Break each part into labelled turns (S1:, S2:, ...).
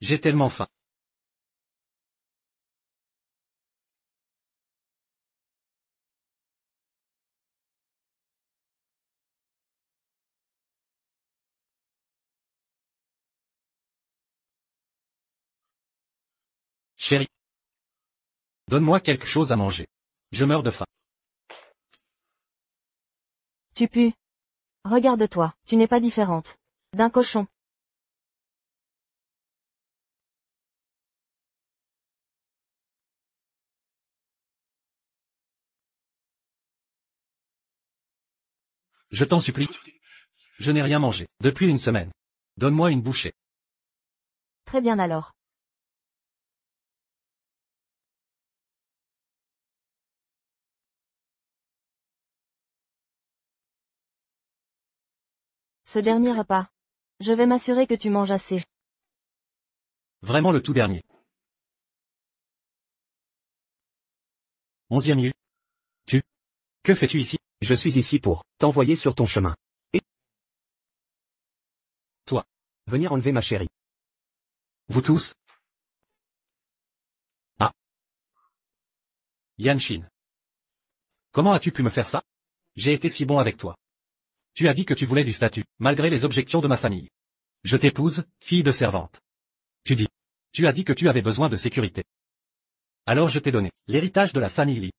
S1: J'ai tellement faim. Chérie. Donne-moi quelque chose à manger. Je meurs de faim.
S2: Tu pues. Regarde-toi, tu n'es pas différente d'un cochon.
S1: Je t'en supplie. Je n'ai rien mangé depuis une semaine. Donne-moi une bouchée.
S2: Très bien alors. Ce dernier repas. Je vais m'assurer que tu manges assez.
S1: Vraiment le tout dernier. 11e minute. Que fais-tu ici?
S3: Je suis ici pour t'envoyer sur ton chemin. Et
S1: Toi.
S3: Venir enlever ma chérie.
S1: Vous tous? Ah. Yanshin. Comment as-tu pu me faire ça? J'ai été si bon avec toi. Tu as dit que tu voulais du statut, malgré les objections de ma famille. Je t'épouse, fille de servante. Tu as dit que tu avais besoin de sécurité. Alors je t'ai donné l'héritage de la famille Lee.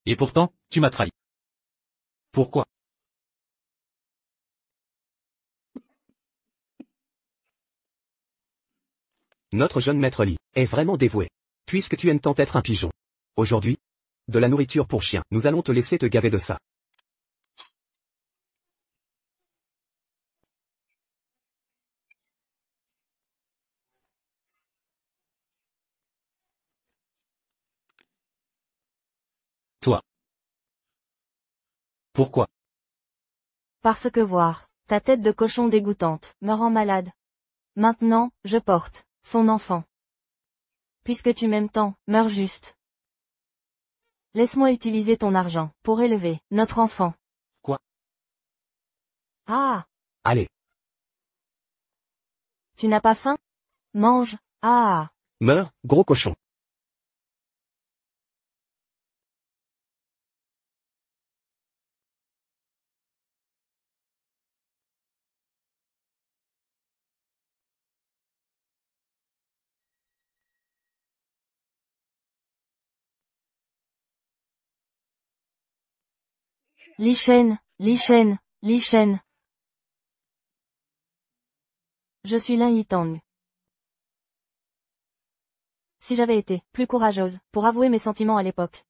S1: Et pourtant, tu m'as trahi. Pourquoi?
S3: Notre jeune maître Lee est vraiment dévoué. Puisque tu aimes tant être un pigeon. Aujourd'hui, de la nourriture pour chien, nous allons te laisser te gaver de ça.
S1: Toi. Pourquoi?
S2: Parce que voir ta tête de cochon dégoûtante me rend malade. Maintenant, je porte son enfant. Puisque tu m'aimes tant, meurs juste. Laisse-moi utiliser ton argent pour élever notre enfant.
S1: Quoi?
S2: Ah,
S3: Allez,
S2: tu n'as pas faim? Mange. Ah.
S3: meurs, gros cochon.
S2: Li Shen, Li Shen, Li Shen. Je suis Lin Yitang. Si j'avais été plus courageuse pour avouer mes sentiments à l'époque,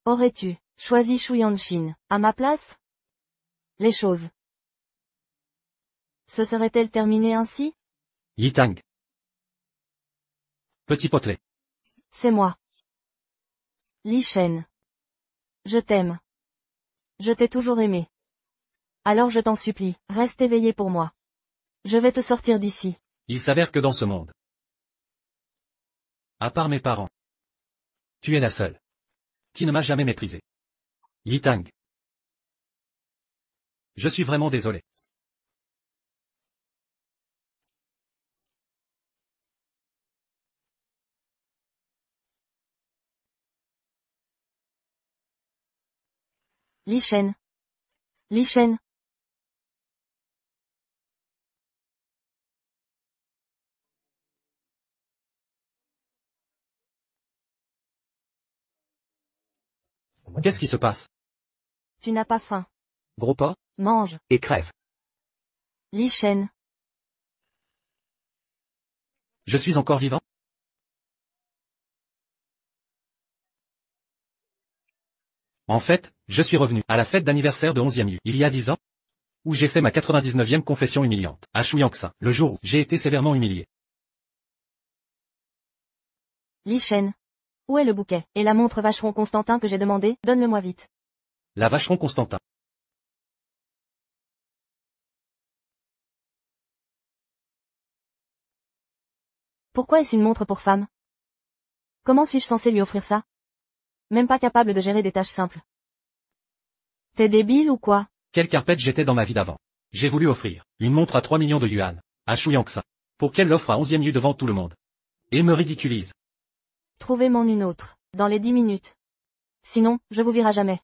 S2: aurais-tu choisi Shu Yanshin à ma place? Les choses se seraient-elles terminées ainsi?
S1: Yitang. Petit potelet.
S2: C'est moi. Li Shen. Je t'aime. Je t'ai toujours aimé. Alors je t'en supplie, reste éveillé pour moi. Je vais te sortir d'ici.
S1: Il s'avère que dans ce monde, à part mes parents, tu es la seule qui ne m'a jamais méprisé. Yitang. Je suis vraiment désolé.
S2: Li Shen. Li Shen.
S1: Qu'est-ce qui se passe?
S2: Tu n'as pas faim.
S3: Gros pas,
S2: Mange.
S3: et crève.
S2: Li Shen.
S1: Je suis encore vivant? En fait, je suis revenu à la fête d'anniversaire de 11e Yu, il y a 10 ans, où j'ai fait ma 99e confession humiliante, à Shuyangsha, le jour où j'ai été sévèrement humilié.
S2: Li Shen. Où est le bouquet et la montre vacheron Constantin que j'ai demandé? Donne-le-moi vite.
S1: La vacheron Constantin.
S2: Pourquoi est-ce une montre pour femme? Comment suis-je censé lui offrir ça? Même pas capable de gérer des tâches simples. T'es débile ou quoi?
S1: Quelle carpette j'étais dans ma vie d'avant. J'ai voulu offrir une montre à 3 millions de yuan, à Shuyangsha. pour qu'elle l'offre à 11e lieu devant tout le monde. Et me ridiculise.
S2: Trouvez-m'en une autre, dans les 10 minutes. Sinon, je vous vire à jamais.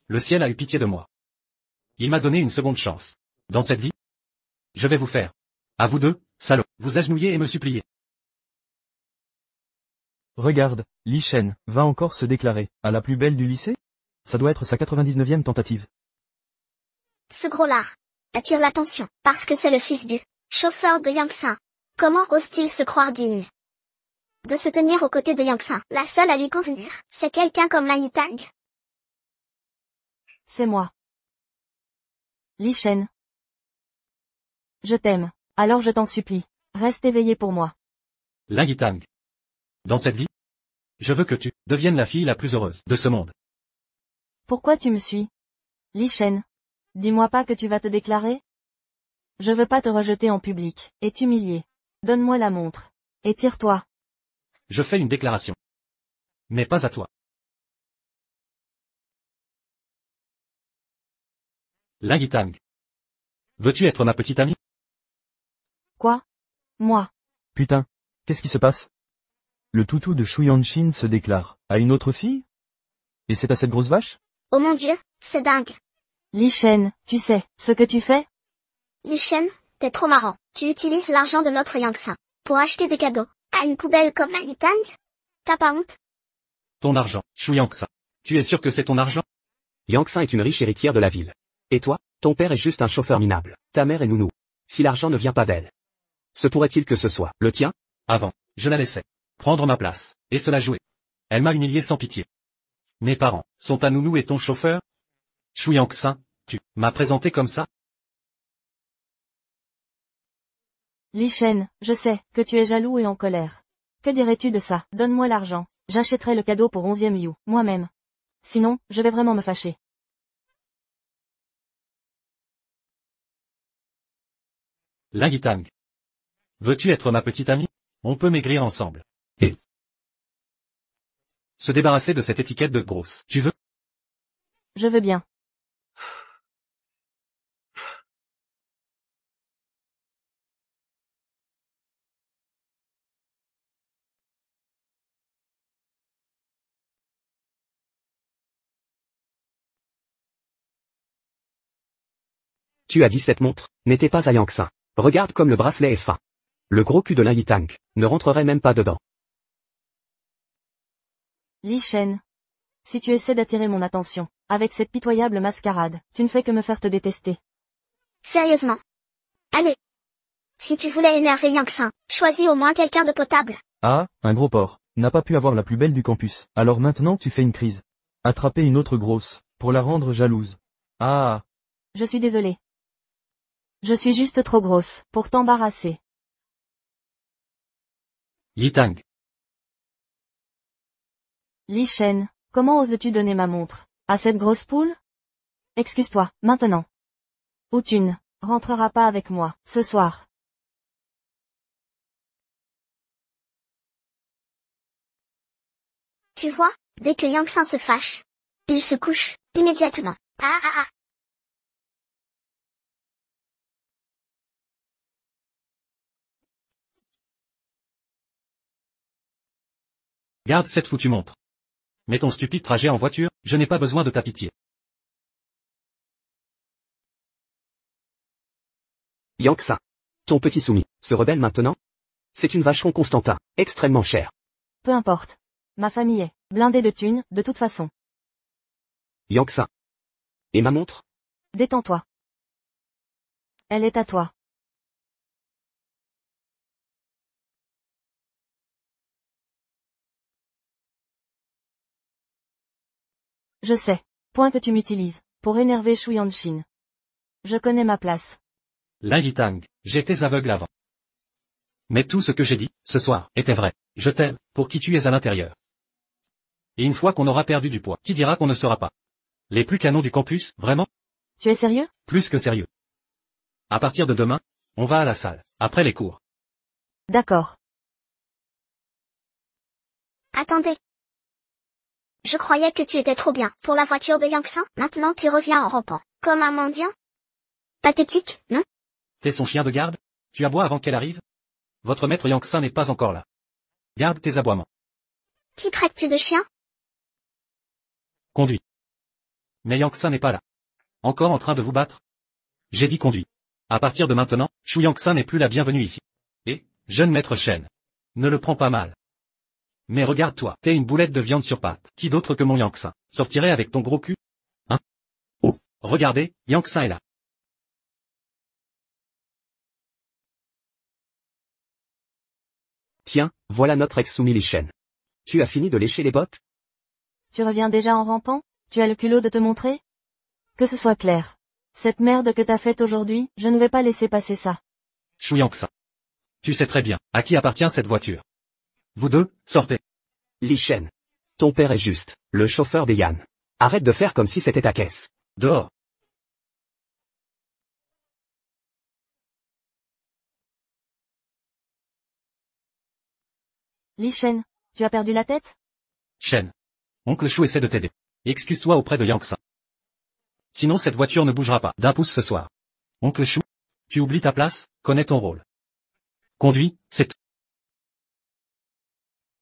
S1: Le ciel a eu pitié de moi. Il m'a donné une seconde chance. Dans cette vie, je vais vous faire. À vous deux, salauds, vous agenouiller et me supplier.
S4: Regarde, Li Shen va encore se déclarer à la plus belle du lycée? Ça doit être sa 99e tentative.
S5: Ce gros lard attire l'attention, parce que c'est le fils du chauffeur de Yangsa. Comment ose-t-il se croire digne de se tenir aux côtés de Yangsa? La seule à lui convenir, c'est quelqu'un comme Lai Yitang.
S2: C'est moi. Li Shen. Je t'aime, alors je t'en supplie, reste éveillé pour moi.
S1: Lai Yitang. Dans cette vie, je veux que tu deviennes la fille la plus heureuse de ce monde.
S2: Pourquoi tu me suis? Li Shen. Dis-moi pas que tu vas te déclarer? Je veux pas te rejeter en public, et t'humilier. Donne-moi la montre. Et tire-toi.
S1: Je fais une déclaration. Mais pas à toi. Lai Yitang. Veux-tu être ma petite amie?
S2: Quoi? Moi.
S4: Putain, qu'est-ce qui se passe? Le toutou de Shu Yanshin se déclare à une autre fille? Et c'est à cette grosse vache?
S5: Oh mon Dieu, c'est dingue.
S2: Li Shen, tu sais, ce que tu fais?
S5: Li Shen, t'es trop marrant. Tu utilises l'argent de notre Yangsa pour acheter des cadeaux à une poubelle comme Lai Yitang? T'as pas honte?
S1: Ton argent, Shu Yangsa. Tu es sûr que c'est ton argent?
S3: Yangsa est une riche héritière de la ville. Et toi, ton père est juste un chauffeur minable. Ta mère est nounou. Si l'argent ne vient pas d'elle, se pourrait-il que ce soit le tien?
S1: Avant, je la laissais prendre ma place, et se la jouer. Elle m'a humilié sans pitié. Mes parents sont ta nounou et ton chauffeur? Shu Yangsa, tu m'as présenté comme ça?
S2: Li Shen, je sais, que tu es jaloux et en colère. Que dirais-tu de ça? Donne-moi l'argent. J'achèterai le cadeau pour 11e Yu, moi-même. Sinon, je vais vraiment me fâcher.
S1: Lai Yitang. Veux-tu être ma petite amie? On peut maigrir ensemble. Et se débarrasser de cette étiquette de grosse. Tu veux?
S2: Je veux bien.
S3: Tu as dit cette montre n'était pas à Yangsa. Regarde comme le bracelet est fin. Le gros cul de Lai Yitang ne rentrerait même pas dedans.
S2: Li Shen. Si tu essaies d'attirer mon attention, avec cette pitoyable mascarade, tu ne fais que me faire te détester.
S5: Sérieusement. Allez. Si tu voulais énerver Yangsa, choisis au moins quelqu'un de potable.
S4: Ah, un gros porc. N'a pas pu avoir la plus belle du campus. Alors maintenant tu fais une crise. Attraper une autre grosse, pour la rendre jalouse. Ah.
S2: Je suis désolée. Je suis juste trop grosse, pour t'embarrasser.
S1: Yitang.
S2: Li Shen, comment oses-tu donner ma montre à cette grosse poule? Excuse-toi, maintenant. Ou tu ne rentreras pas avec moi, ce soir.
S5: Tu vois, dès que Yangsa se fâche, il se couche, immédiatement. Ah ah ah.
S1: Garde cette foutue montre. Mais ton stupide trajet en voiture, je n'ai pas besoin de ta pitié.
S3: Yangsa. Ton petit soumis, se rebelle maintenant? C'est une vacheron Constantin, extrêmement chère.
S2: Peu importe. Ma famille est blindée de thunes, de toute façon.
S3: Yangsa. Et ma montre?
S2: Détends-toi. Elle est à toi. Je sais. Point que tu m'utilises, pour énerver Shu Yanshin. Je connais ma place.
S1: Lai Yitang, j'étais aveugle avant. Mais tout ce que j'ai dit, ce soir, était vrai. Je t'aime, pour qui tu es à l'intérieur. Et une fois qu'on aura perdu du poids, qui dira qu'on ne sera pas les plus canons du campus, vraiment?
S2: Tu es sérieux?
S1: Plus que sérieux. À partir de demain, on va à la salle, après les cours.
S2: D'accord.
S5: Attendez. Je croyais que tu étais trop bien pour la voiture de Yangsan. Maintenant tu reviens en rampant. Comme un mendiant. Pathétique, non?
S1: T'es son chien de garde? Tu aboies avant qu'elle arrive? Votre maître Yangsan n'est pas encore là. Garde tes aboiements.
S5: Qui traites-tu de chien?
S1: Conduis. Mais Yangsan n'est pas là. Encore en train de vous battre? J'ai dit conduis. À partir de maintenant, Shu Yangsan n'est plus la bienvenue ici. Et, jeune maître Shen. Ne le prends pas mal. Mais regarde-toi, t'es une boulette de viande sur pattes. Qui d'autre que mon Yangsan sortirait avec ton gros cul? Hein? Oh, regardez, Yangsan est là.
S3: Tiens, voilà notre ex-soumis Li Shen. Tu as fini de lécher les bottes?
S2: Tu reviens déjà en rampant? Tu as le culot de te montrer? Que ce soit clair. Cette merde que t'as faite aujourd'hui, je ne vais pas laisser passer ça.
S1: Shu Yangsan. Tu sais très bien, à qui appartient cette voiture. Vous deux, sortez.
S3: Li Shen. Ton père est juste, le chauffeur des Yan. Arrête de faire comme si c'était ta caisse.
S1: Dehors.
S2: Li Shen, tu as perdu la tête?
S1: Shen. Oncle Shu essaie de t'aider. Excuse-toi auprès de Yangsan. Sinon cette voiture ne bougera pas d'un pouce ce soir. Oncle Shu, tu oublies ta place, connais ton rôle. Conduis, c'est tout.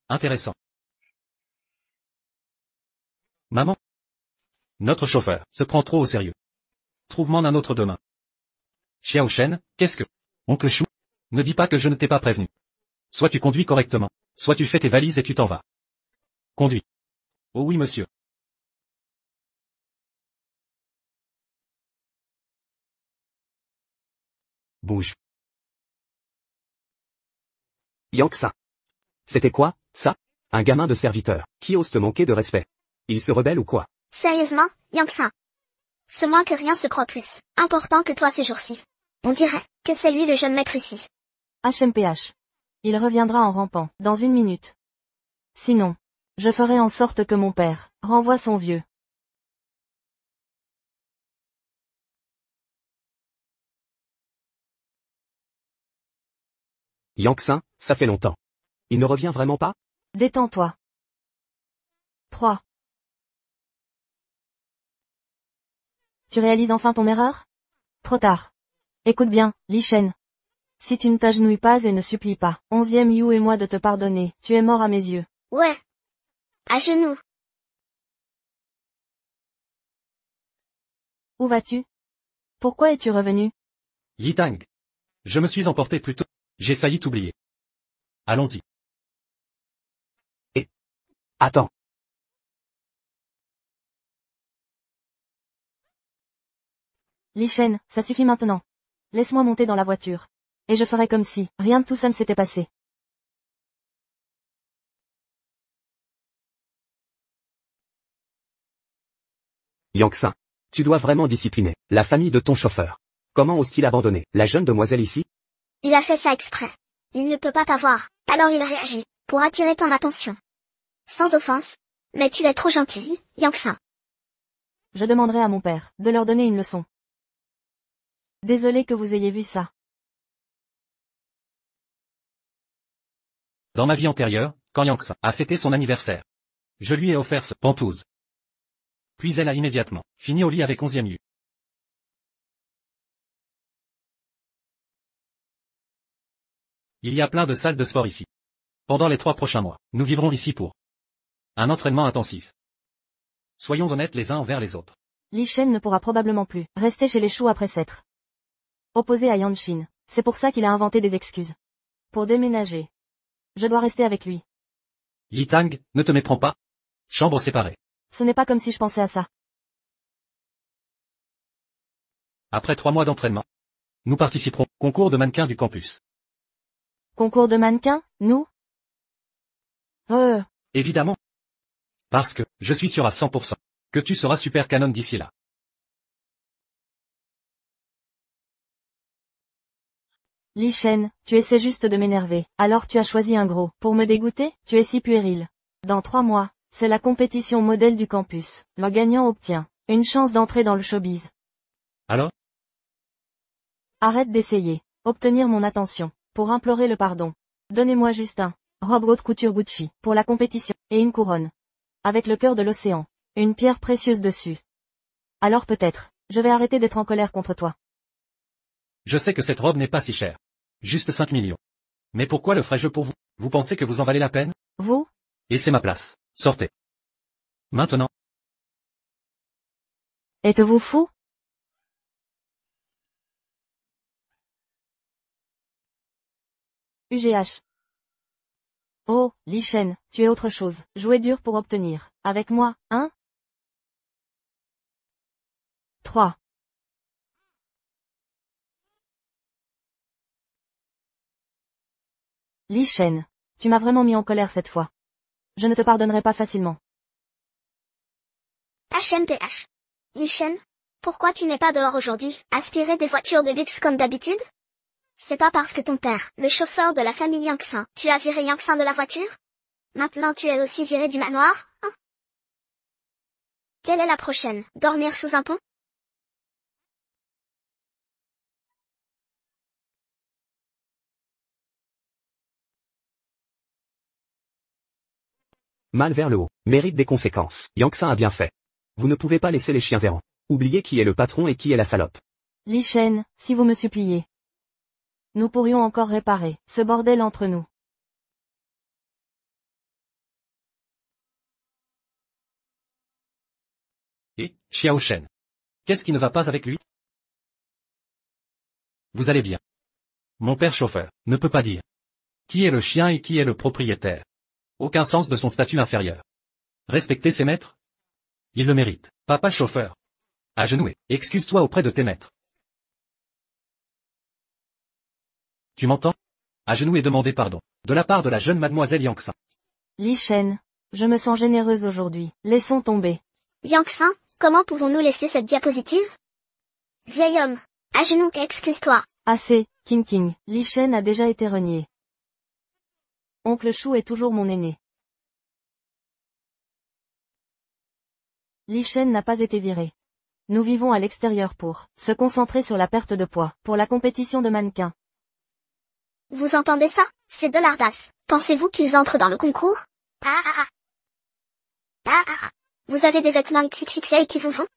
S1: Intéressant. Maman. Notre chauffeur se prend trop au sérieux. Trouve-m'en un autre demain. Xiao Shen, qu'est-ce que... Oncle Shu, ne dis pas que je ne t'ai pas prévenu. Soit tu conduis correctement, soit tu fais tes valises et tu t'en vas. Conduis. Oh oui monsieur.
S3: Bouge. Yangsan. C'était quoi, ça? Un gamin de serviteur, qui ose te manquer de respect. Il se rebelle ou quoi?
S5: Sérieusement, Yangsan. Ce moins que rien se croit plus important que toi ces jours-ci. On dirait que c'est lui le jeune maître ici.
S2: HMPH. Il reviendra en rampant, dans 1 minute. Sinon, je ferai en sorte que mon père renvoie son vieux.
S3: Yangsan, ça fait longtemps. Il ne revient vraiment pas?
S2: Détends-toi. 3. Tu réalises enfin ton erreur? Trop tard. Écoute bien, Li Shen. Si tu ne t'agenouilles pas et ne supplies pas, 11e You et moi de te pardonner, tu es mort à mes yeux.
S5: Ouais. À genoux.
S2: Où vas-tu? Pourquoi es-tu revenu?
S1: Yi Tang. Je me suis emporté plus tôt. J'ai failli t'oublier. Allons-y.
S3: Attends.
S2: Li Shen, ça suffit maintenant. Laisse-moi monter dans la voiture. Et je ferai comme si rien de tout ça ne s'était passé.
S3: Yangsan. Tu dois vraiment discipliner la famille de ton chauffeur. Comment ose-t-il abandonner la jeune demoiselle ici?
S5: Il a fait ça exprès. Il ne peut pas t'avoir, alors il réagit, pour attirer ton attention. Sans offense, mais tu es trop gentil, Yangsan.
S2: Je demanderai à mon père de leur donner une leçon. Désolé que vous ayez vu ça.
S1: Dans ma vie antérieure, quand Yangsan a fêté son anniversaire, je lui ai offert ce pantouse. Puis elle a immédiatement fini au lit avec 11e You. Il y a plein de salles de sport ici. Pendant les 3 prochains mois, nous vivrons ici pour un entraînement intensif. Soyons honnêtes les uns envers les autres.
S2: Li Shen ne pourra probablement plus rester chez les Shu après s'être opposé à Yanshin. C'est pour ça qu'il a inventé des excuses. Pour déménager. Je dois rester avec lui.
S1: Yi Tang, ne te méprends pas. Chambre séparée.
S2: Ce n'est pas comme si je pensais à ça.
S1: Après 3 mois d'entraînement, nous participerons au concours de mannequins du campus.
S2: Concours de mannequins, nous?
S1: Évidemment. Parce que, je suis sûr à 100%, que tu seras super canon d'ici là.
S2: Li Shen, tu essaies juste de m'énerver. Alors tu as choisi un gros. Pour me dégoûter, tu es si puéril. Dans 3 mois, c'est la compétition modèle du campus. Le gagnant obtient une chance d'entrer dans le showbiz.
S1: Alors?
S2: Arrête d'essayer. Obtenir mon attention. Pour implorer le pardon. Donnez-moi juste un robe haute couture Gucci pour la compétition et une couronne. avec le cœur de l'océan. Une pierre précieuse dessus. Alors peut-être, je vais arrêter d'être en colère contre toi.
S1: Je sais que cette robe n'est pas si chère. Juste 5 millions. Mais pourquoi le ferais-je pour vous? Vous pensez que vous en valez la peine?
S2: Vous?
S1: Et c'est ma place. Sortez. Maintenant.
S2: Êtes-vous fou? UGH. Oh, Li Shen, tu es autre chose. Jouer dur pour obtenir. Avec moi, hein? 3. Li Shen, tu m'as vraiment mis en colère cette fois. Je ne te pardonnerai pas facilement.
S5: HMPH. Lichen, pourquoi tu n'es pas dehors aujourd'hui, aspirer des voitures de luxe comme d'habitude? C'est pas parce que ton père, le chauffeur de la famille Yangxin, tu as viré Yangxin de la voiture? Maintenant tu es aussi viré du manoir, hein? Quelle est la prochaine? Dormir sous un pont?
S3: Mal vers le haut. Mérite des conséquences. Yangxin a bien fait. Vous ne pouvez pas laisser les chiens errants. Oubliez qui est le patron et qui est la salope.
S2: Li Shen, si vous me suppliez. Nous pourrions encore réparer ce bordel entre nous.
S1: Et, Xiao Shen. Qu'est-ce qui ne va pas avec lui? Vous allez bien. Mon père chauffeur ne peut pas dire qui est le chien et qui est le propriétaire. Aucun sens de son statut inférieur. Respecter ses maîtres? Il le mérite. Papa chauffeur. Agenoué, excuse-toi auprès de tes maîtres. Tu m'entends? Agenouer et demander pardon. De la part de la jeune mademoiselle Yangxin.
S2: Li Shen, je me sens généreuse aujourd'hui. Laissons tomber.
S5: Yangxin, comment pouvons-nous laisser cette diapositive? Vieil homme, à genoux, excuse-toi.
S2: Assez, King. Li Shen a déjà été renié. Oncle Chou est toujours mon aîné. Li Shen n'a pas été viré. Nous vivons à l'extérieur pour se concentrer sur la perte de poids, pour la compétition de mannequins.
S5: Vous entendez ça? C'est de l'ardasse. Pensez-vous qu'ils entrent dans le concours? Vous avez des vêtements XXXL qui vous vont?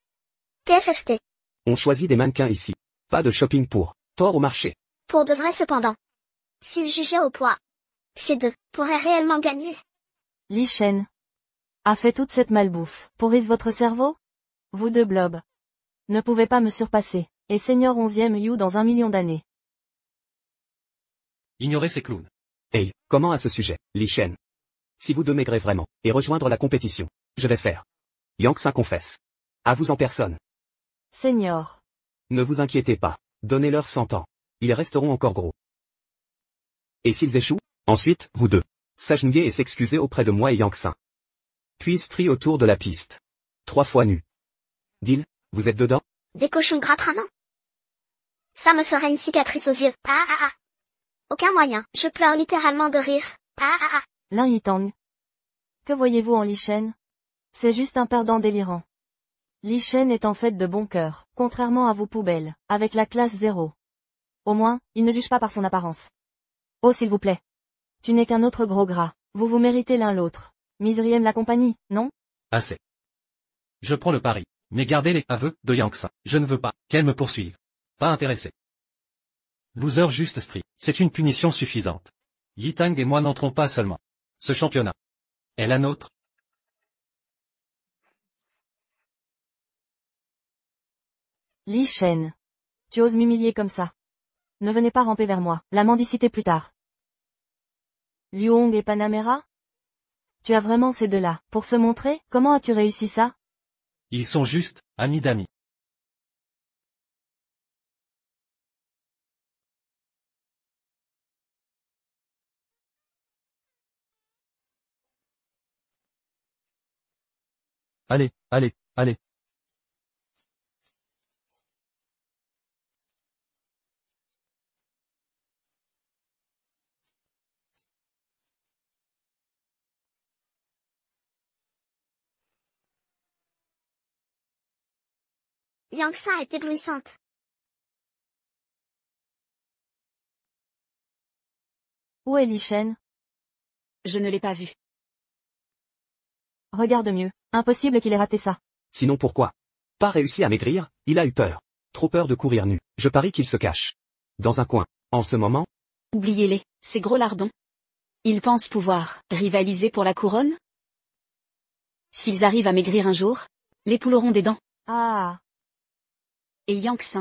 S5: PFFT.
S3: On choisit des mannequins ici. Pas de shopping pour. Tort au marché.
S5: Pour de vrai cependant. S'ils jugeaient au poids, ces deux pourraient réellement gagner.
S2: Li Shen a fait toute cette malbouffe. Pourrisse votre cerveau? Vous deux blobs ne pouvez pas me surpasser. Et Seigneur 11e You dans 1 million d'années.
S1: Ignorez ces clowns.
S3: Hey, comment à ce sujet, Li Shen? Si vous deux maigrez vraiment, et rejoindre la compétition, je vais faire. Yangxin confesse. À vous en personne.
S2: Seigneur.
S3: Ne vous inquiétez pas. Donnez-leur 100 ans. Ils resteront encore gros. Et s'ils échouent? Ensuite, vous deux. S'agenouiller et s'excuser auprès de moi et Yangxin. Puis strie autour de la piste. 3 fois nus. Deal, vous êtes dedans?
S5: Des cochons grattanants. Ça me ferait une cicatrice aux yeux. Aucun moyen. Je pleure littéralement de rire.
S2: Lin Yitang. Que voyez-vous en Li Shen? C'est juste un perdant délirant. Li Shen est en fait de bon cœur, contrairement à vos poubelles, avec la classe 0. Au moins, il ne juge pas par son apparence. Oh s'il vous plaît. Tu n'es qu'un autre gros gras. Vous vous méritez l'un l'autre. Misery aime la compagnie, non?
S1: Assez. Je prends le pari. Mais gardez les aveux de Yangxin. Je ne veux pas qu'elle me poursuive. Pas intéressé. Loser juste street. C'est une punition suffisante. Yitang et moi n'entrons pas seulement. Ce championnat est la nôtre.
S2: Li Shen. Tu oses m'humilier comme ça. Ne venez pas ramper vers moi. La mendicité plus tard. Liu Hong et Panamera? Tu as vraiment ces deux-là. Pour se montrer, comment as-tu réussi ça?
S1: Ils sont juste amis d'amis.
S4: Allez.
S5: Yangxin est éblouissante.
S2: Où est Li Shen?
S6: Je ne l'ai pas vu.
S2: Regarde mieux. Impossible qu'il ait raté ça.
S3: Sinon pourquoi? Pas réussi à maigrir, il a eu peur. Trop peur de courir nu. Je parie qu'il se cache. Dans un coin. En ce moment,
S6: Oubliez-les, ces gros lardons. Ils pensent pouvoir rivaliser pour la couronne? S'ils arrivent à maigrir un jour, les poules auront des dents.
S2: Ah.
S6: Et Yangtze,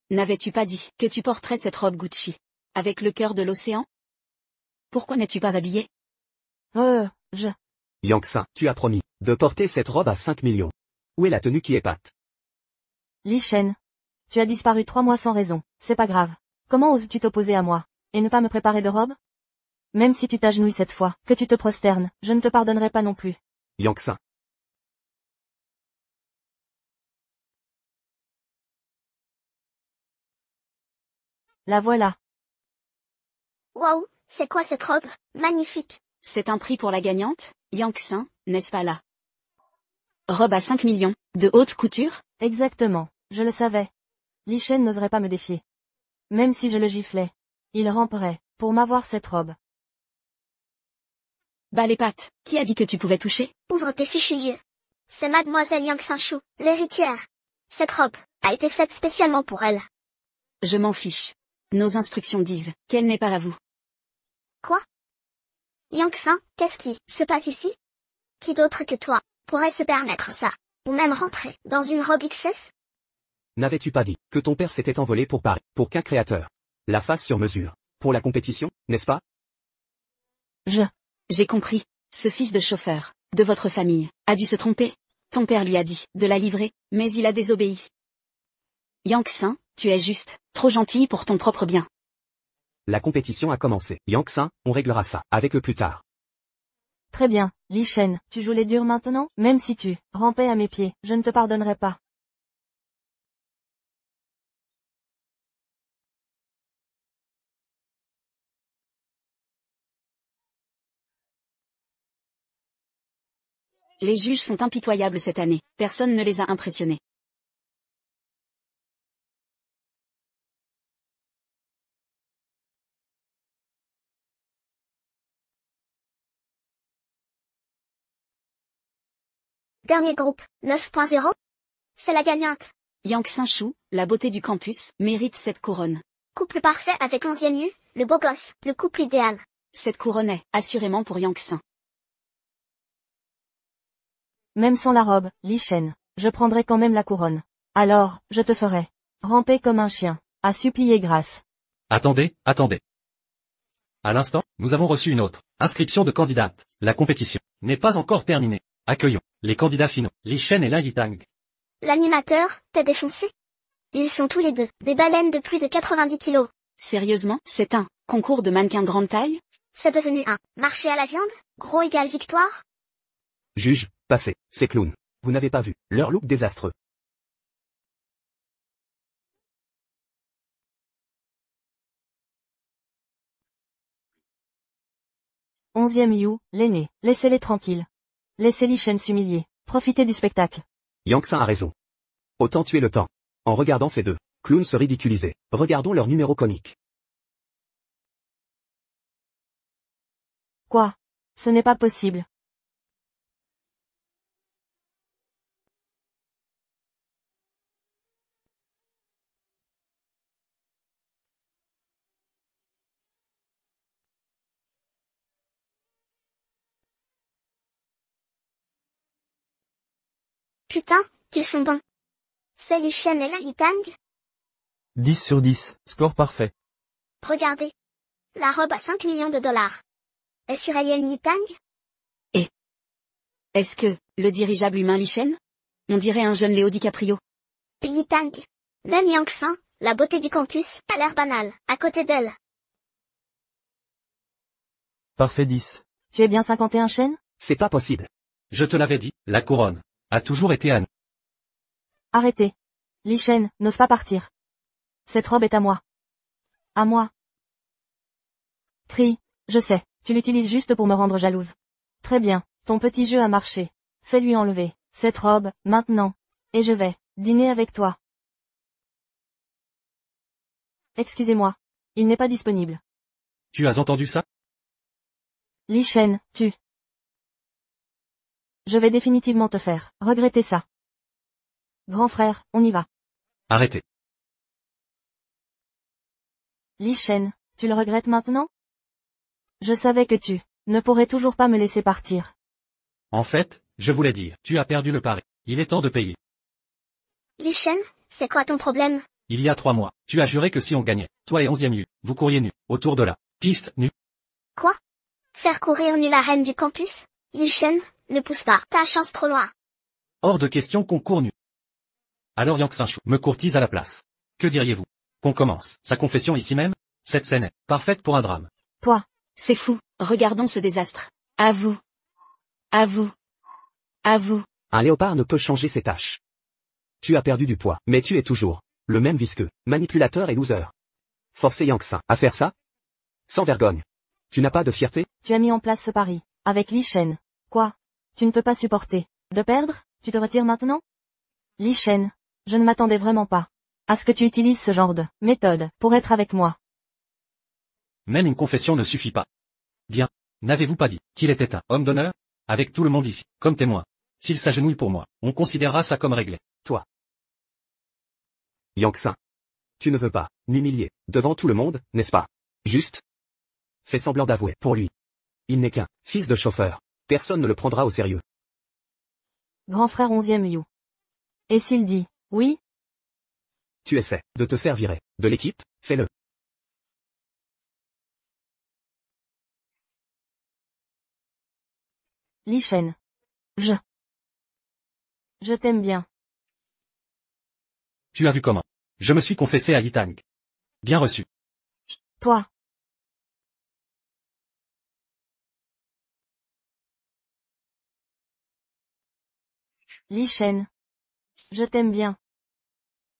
S6: n'avais-tu pas dit que tu porterais cette robe Gucci, avec le cœur de l'océan? Pourquoi n'es-tu pas habillé?
S2: Je...
S3: Yangtze, tu as promis de porter cette robe à 5 millions. Où est la tenue qui épate?
S2: Li Shen. Tu as disparu 3 mois sans raison, c'est pas grave. Comment oses-tu t'opposer à moi, et ne pas me préparer de robe? Même si tu t'agenouilles cette fois, que tu te prosternes, je ne te pardonnerai pas non plus.
S3: Yangtze.
S2: La voilà.
S5: Waouh, c'est quoi cette robe? Magnifique.
S6: C'est un prix pour la gagnante, Yangtze, n'est-ce pas là? Robe à 5 millions, de haute couture?
S2: Exactement, je le savais. Li Shen n'oserait pas me défier. Même si je le giflais. Il ramperait, pour m'avoir cette robe.
S6: Bah les pattes, qui a dit que tu pouvais toucher?
S5: Ouvre tes fichus yeux. C'est mademoiselle Yang Shu, l'héritière. Cette robe a été faite spécialement pour elle.
S6: Je m'en fiche. Nos instructions disent qu'elle n'est pas à vous.
S5: Quoi? Yang, qu'est-ce qui se passe ici? Qui d'autre que toi pourrait se permettre ça? Ou même rentrer dans une robe XS?
S3: N'avais-tu pas dit que ton père s'était envolé pour Paris, pour qu'un créateur la fasse sur mesure? Pour la compétition, n'est-ce pas?
S6: J'ai compris. Ce fils de chauffeur, de votre famille, a dû se tromper. Ton père lui a dit de la livrer, mais il a désobéi. Yangtze, tu es juste trop gentil pour ton propre bien.
S3: La compétition a commencé. Yangtze, on réglera ça avec eux plus tard.
S2: Très bien, Li Shen, tu joues les durs maintenant? Même si tu rampais à mes pieds, je ne te pardonnerai pas.
S6: Les juges sont impitoyables cette année, personne ne les a impressionnés.
S5: Dernier groupe, 9.0. C'est la gagnante.
S6: Yangtze Shu, la beauté du campus, mérite cette couronne.
S5: Couple parfait avec 11e Yu, le beau gosse, le couple idéal.
S6: Cette couronne est assurément pour Yangtze.
S2: Même sans la robe, Li Shen, je prendrai quand même la couronne. Alors, je te ferai ramper comme un chien, à supplier grâce.
S1: Attendez. À l'instant, nous avons reçu une autre inscription de candidate. La compétition n'est pas encore terminée. Accueillons les candidats finaux, Li Shen et Lin Yitang.
S5: L'animateur, t'es défoncé? Ils sont tous les deux des baleines de plus de 90 kilos.
S6: Sérieusement, c'est un concours de mannequins grande taille?
S5: C'est devenu un marché à la viande? Gros égale victoire?
S3: Juge, passez, ces clowns. Vous n'avez pas vu leur look désastreux.
S2: Onzième Yu, l'aîné, laissez-les tranquilles. Laissez Li Shen s'humilier, profitez du spectacle.
S3: Yangtze a raison. Autant tuer le temps. En regardant ces deux clowns se ridiculiser, regardons leur numéro comique.
S2: Quoi? Ce n'est pas possible.
S5: Putain, qu'ils sont bons. C'est Li Shen et Lin Yitang?
S4: 10 sur 10, score parfait.
S5: Regardez. La robe à 5 millions de dollars. Et sur Lin Yitang?
S6: Est-ce que, le dirigeable humain Li Shen? On dirait un jeune Léo DiCaprio.
S5: Yitang. Même Yangtze, la beauté du campus, a l'air banale, à côté d'elle.
S4: Parfait 10.
S2: Tu es bien 51 Shen?
S3: C'est pas possible.
S1: Je te l'avais dit, la couronne a toujours été à nous.
S2: Arrêtez. Li Shen, n'ose pas partir. Cette robe est à moi. À moi. Crie, je sais, tu l'utilises juste pour me rendre jalouse. Très bien, ton petit jeu a marché. Fais-lui enlever cette robe, maintenant. Et je vais dîner avec toi. Excusez-moi. Il n'est pas disponible.
S1: Tu as entendu ça?
S2: Li Shen, tu. Je vais définitivement te faire regretter ça. Grand frère, on y va.
S1: Arrêtez.
S2: Li Shen, tu le regrettes maintenant? Je savais que tu ne pourrais toujours pas me laisser partir.
S1: En fait, je voulais dire, tu as perdu le pari. Il est temps de payer.
S5: Li Shen, c'est quoi ton problème?
S1: Il y a 3 mois, tu as juré que si on gagnait, toi et 11e Yu, vous couriez nus, autour de la piste nue.
S5: Quoi? Faire courir nu la reine du campus? Li Shen, ne pousse pas ta chance trop loin.
S1: Hors de question qu'on court nu. Alors Yang Shu me courtise à la place. Que diriez-vous? Qu'on commence sa confession ici même? Cette scène est parfaite pour un drame.
S2: Toi,
S6: C'est fou, regardons ce désastre. À vous. À vous. À vous.
S3: Un léopard ne peut changer ses tâches. Tu as perdu du poids, mais tu es toujours le même visqueux, manipulateur et loser. Forcer Yang à faire ça? Sans vergogne. Tu n'as pas de fierté?
S2: tu as mis en place ce pari, avec Li Shen. Quoi? Tu ne peux pas supporter de perdre? Tu te retires maintenant? Li Shen, je ne m'attendais vraiment pas à ce que tu utilises ce genre de méthode pour être avec moi.
S1: Même une confession ne suffit pas. Bien. N'avez-vous pas dit qu'il était un homme d'honneur? Avec tout le monde ici, comme témoin. S'il s'agenouille pour moi, on considérera ça comme réglé.
S3: Toi. Yang. Tu ne veux pas m'humilier devant tout le monde, n'est-ce pas? Juste. Fais semblant d'avouer pour lui. Il n'est qu'un fils de chauffeur. Personne ne le prendra au sérieux.
S2: Grand frère 11e Yu. Et s'il dit oui?
S3: Tu essaies de te faire virer de l'équipe, fais-le.
S2: Li Shen. Je t'aime bien.
S1: Tu as vu comment? Je me suis confessé à Yitang. Bien reçu.
S2: Toi. Li Shen. Je t'aime bien.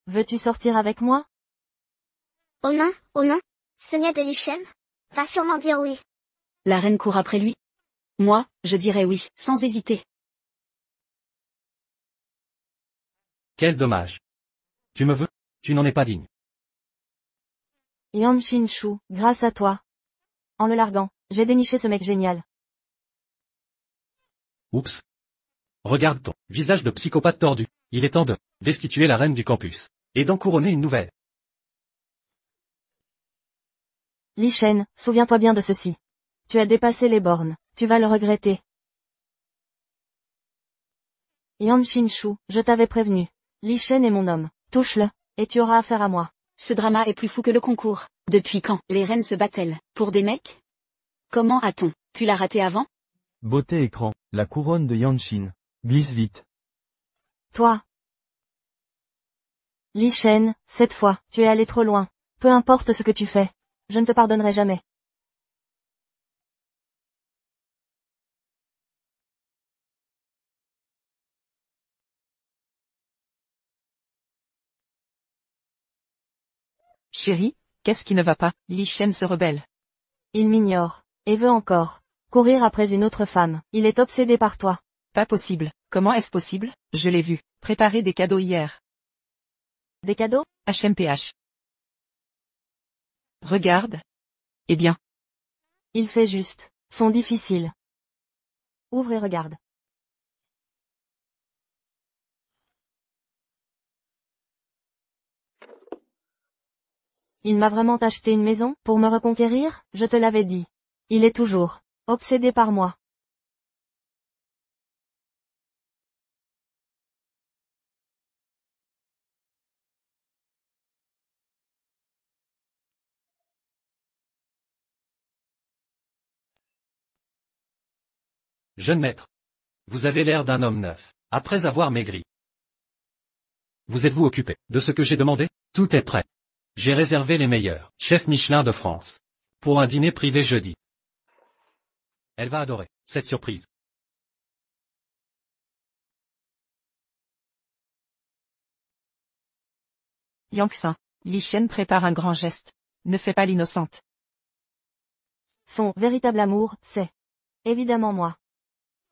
S2: Veux-tu sortir avec moi?
S5: Oh non, ce n'est de Li Shen va sûrement dire oui.
S6: La reine court après lui. Moi, je dirais oui, sans hésiter.
S1: Quel dommage. Tu me veux? Tu n'en es pas digne.
S2: Yan Shu, grâce à toi. En le larguant, j'ai déniché ce mec génial.
S1: Oups. Regarde ton visage de psychopathe tordu. Il est temps de destituer la reine du campus. Et d'en couronner une nouvelle.
S2: Li Shen, souviens-toi bien de ceci. Tu as dépassé les bornes, tu vas le regretter. Yan Shu, je t'avais prévenu. Li Shen est mon homme, touche-le, et tu auras affaire à moi.
S6: Ce drama est plus fou que le concours. Depuis quand les reines se battent-elles? Pour des mecs? Comment a-t-on pu la rater avant?
S4: Beauté écran, la couronne de Yanshin. Glisse vite.
S2: Toi. Li Shen, cette fois, tu es allé trop loin. Peu importe ce que tu fais. Je ne te pardonnerai jamais.
S7: Chérie, qu'est-ce qui ne va pas? Li Shen se rebelle.
S2: Il m'ignore, et veut encore courir après une autre femme. Il est obsédé par toi.
S7: Pas possible. Comment est-ce possible? Je l'ai vu préparer des cadeaux hier.
S2: Des cadeaux?
S7: HMPH. Regarde. Eh bien.
S2: Il fait juste. Sont difficiles. Ouvre et regarde. Il m'a vraiment acheté une maison, pour me reconquérir? Je te l'avais dit. Il est toujours obsédé par moi.
S1: Jeune maître. Vous avez l'air d'un homme neuf, après avoir maigri. Vous êtes-vous occupé de ce que j'ai demandé? Tout est prêt. J'ai réservé les meilleurs chefs Michelin de France. Pour un dîner privé jeudi. Elle va adorer cette surprise.
S7: Yang. Li Shen prépare un grand geste. Ne fais pas l'innocente.
S2: Son véritable amour, c'est évidemment moi.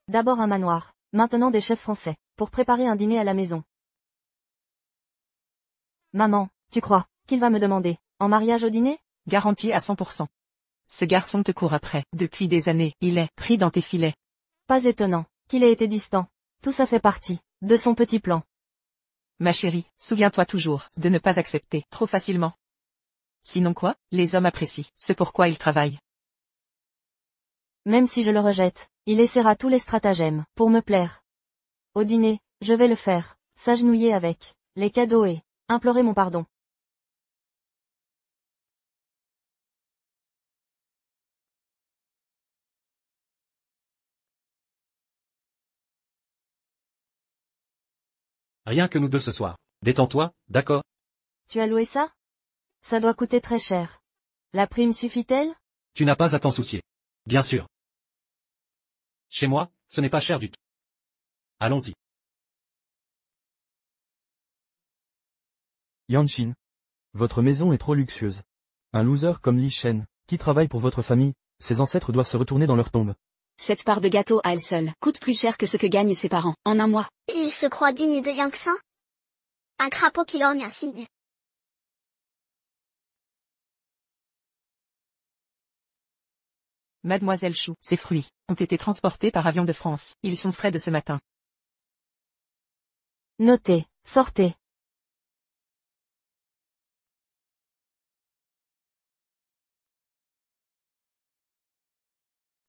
S2: D'abord un manoir, maintenant des chefs français, pour préparer un dîner à la maison. Maman, tu crois qu'il va me demander en mariage au dîner?
S7: Garantie à 100%. Ce garçon te court après. Depuis des années, il est pris dans tes filets.
S2: Pas étonnant qu'il ait été distant. Tout ça fait partie de son petit plan.
S7: Ma chérie, souviens-toi toujours de ne pas accepter trop facilement. Sinon quoi, les hommes apprécient ce pourquoi ils travaillent.
S2: Même si je le rejette, il essaiera tous les stratagèmes pour me plaire. Au dîner, je vais le faire, s'agenouiller avec les cadeaux et implorer mon pardon.
S1: Rien que nous deux ce soir. Détends-toi, d'accord?
S2: Tu as loué ça? Ça doit coûter très cher. La prime suffit-elle?
S1: Tu n'as pas à t'en soucier. Bien sûr. Chez moi, ce n'est pas cher du tout. Allons-y.
S4: Yanshin. Votre maison est trop luxueuse. Un loser comme Li Shen, qui travaille pour votre famille, ses ancêtres doivent se retourner dans leur tombe.
S6: Cette part de gâteau à elle seule coûte plus cher que ce que gagnent ses parents en un mois.
S5: Il se croit digne de Yangtze? Un crapaud qui lorgne un cygne.
S7: Mademoiselle Chou, ces fruits ont été transportés par avion de France. Ils sont frais de ce matin.
S2: Notez, sortez.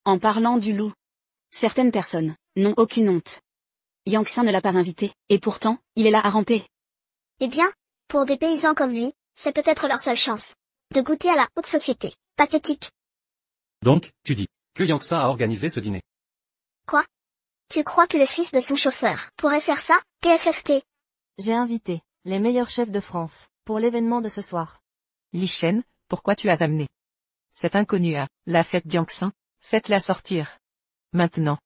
S6: En parlant du loup, certaines personnes n'ont aucune honte. Yangtze ne l'a pas invité, et pourtant, il est là à ramper.
S5: Eh bien, pour des paysans comme lui, c'est peut-être leur seule chance de goûter à la haute société. Pathétique.
S1: Donc, tu dis que Yangtze a organisé ce dîner.
S5: Quoi? Tu crois que le fils de son chauffeur pourrait faire ça? PFFT.
S2: J'ai invité les meilleurs chefs de France pour l'événement de ce soir.
S7: Li Shen, pourquoi tu as amené cet inconnu à la fête d'Yangtze? Faites-la sortir. Maintenant.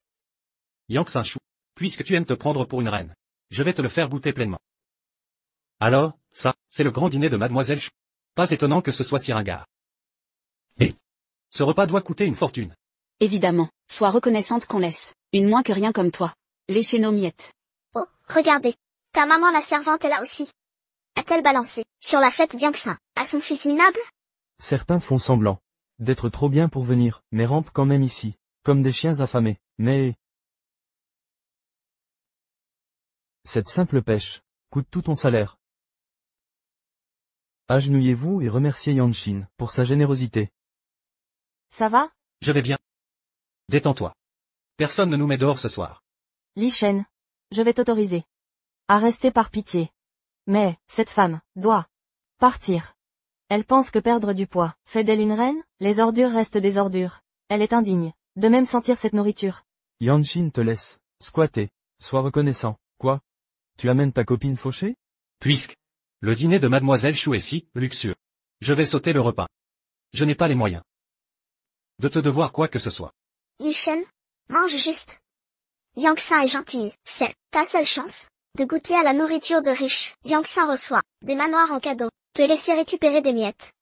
S1: Yangtze Chou, puisque tu aimes te prendre pour une reine, je vais te le faire goûter pleinement. Alors, ça, c'est le grand dîner de Mademoiselle Chou. Pas étonnant que ce soit si ringard. Et ce repas doit coûter une fortune.
S6: Évidemment, sois reconnaissante qu'on laisse une moins que rien comme toi lécher nos miettes.
S5: Oh, regardez. Ta maman la servante est là aussi. A-t-elle balancé sur la fête d'Yangtze à son fils minable?
S4: Certains font semblant d'être trop bien pour venir, mais rampent quand même ici, comme des chiens affamés. Mais cette simple pêche coûte tout ton salaire. Agenouillez-vous et remerciez Yanshin pour sa générosité.
S2: Ça va?
S1: Je vais bien. Détends-toi. Personne ne nous met dehors ce soir.
S2: Li Shen, je vais t'autoriser à rester par pitié. Mais, cette femme doit partir. Elle pense que perdre du poids fait d'elle une reine, les ordures restent des ordures. Elle est indigne de même sentir cette nourriture.
S4: Yanshin te laisse squatter. Sois reconnaissant. Quoi? Tu amènes ta copine fauchée?
S1: Puisque le dîner de Mademoiselle Chou est si luxueux, je vais sauter le repas. Je n'ai pas les moyens de te devoir quoi que ce soit.
S5: Li Shen, mange juste. Yangtze est gentil, c'est ta seule chance de goûter à la nourriture de riches. Yangtze reçoit des manoirs en cadeau, te laisser récupérer des miettes.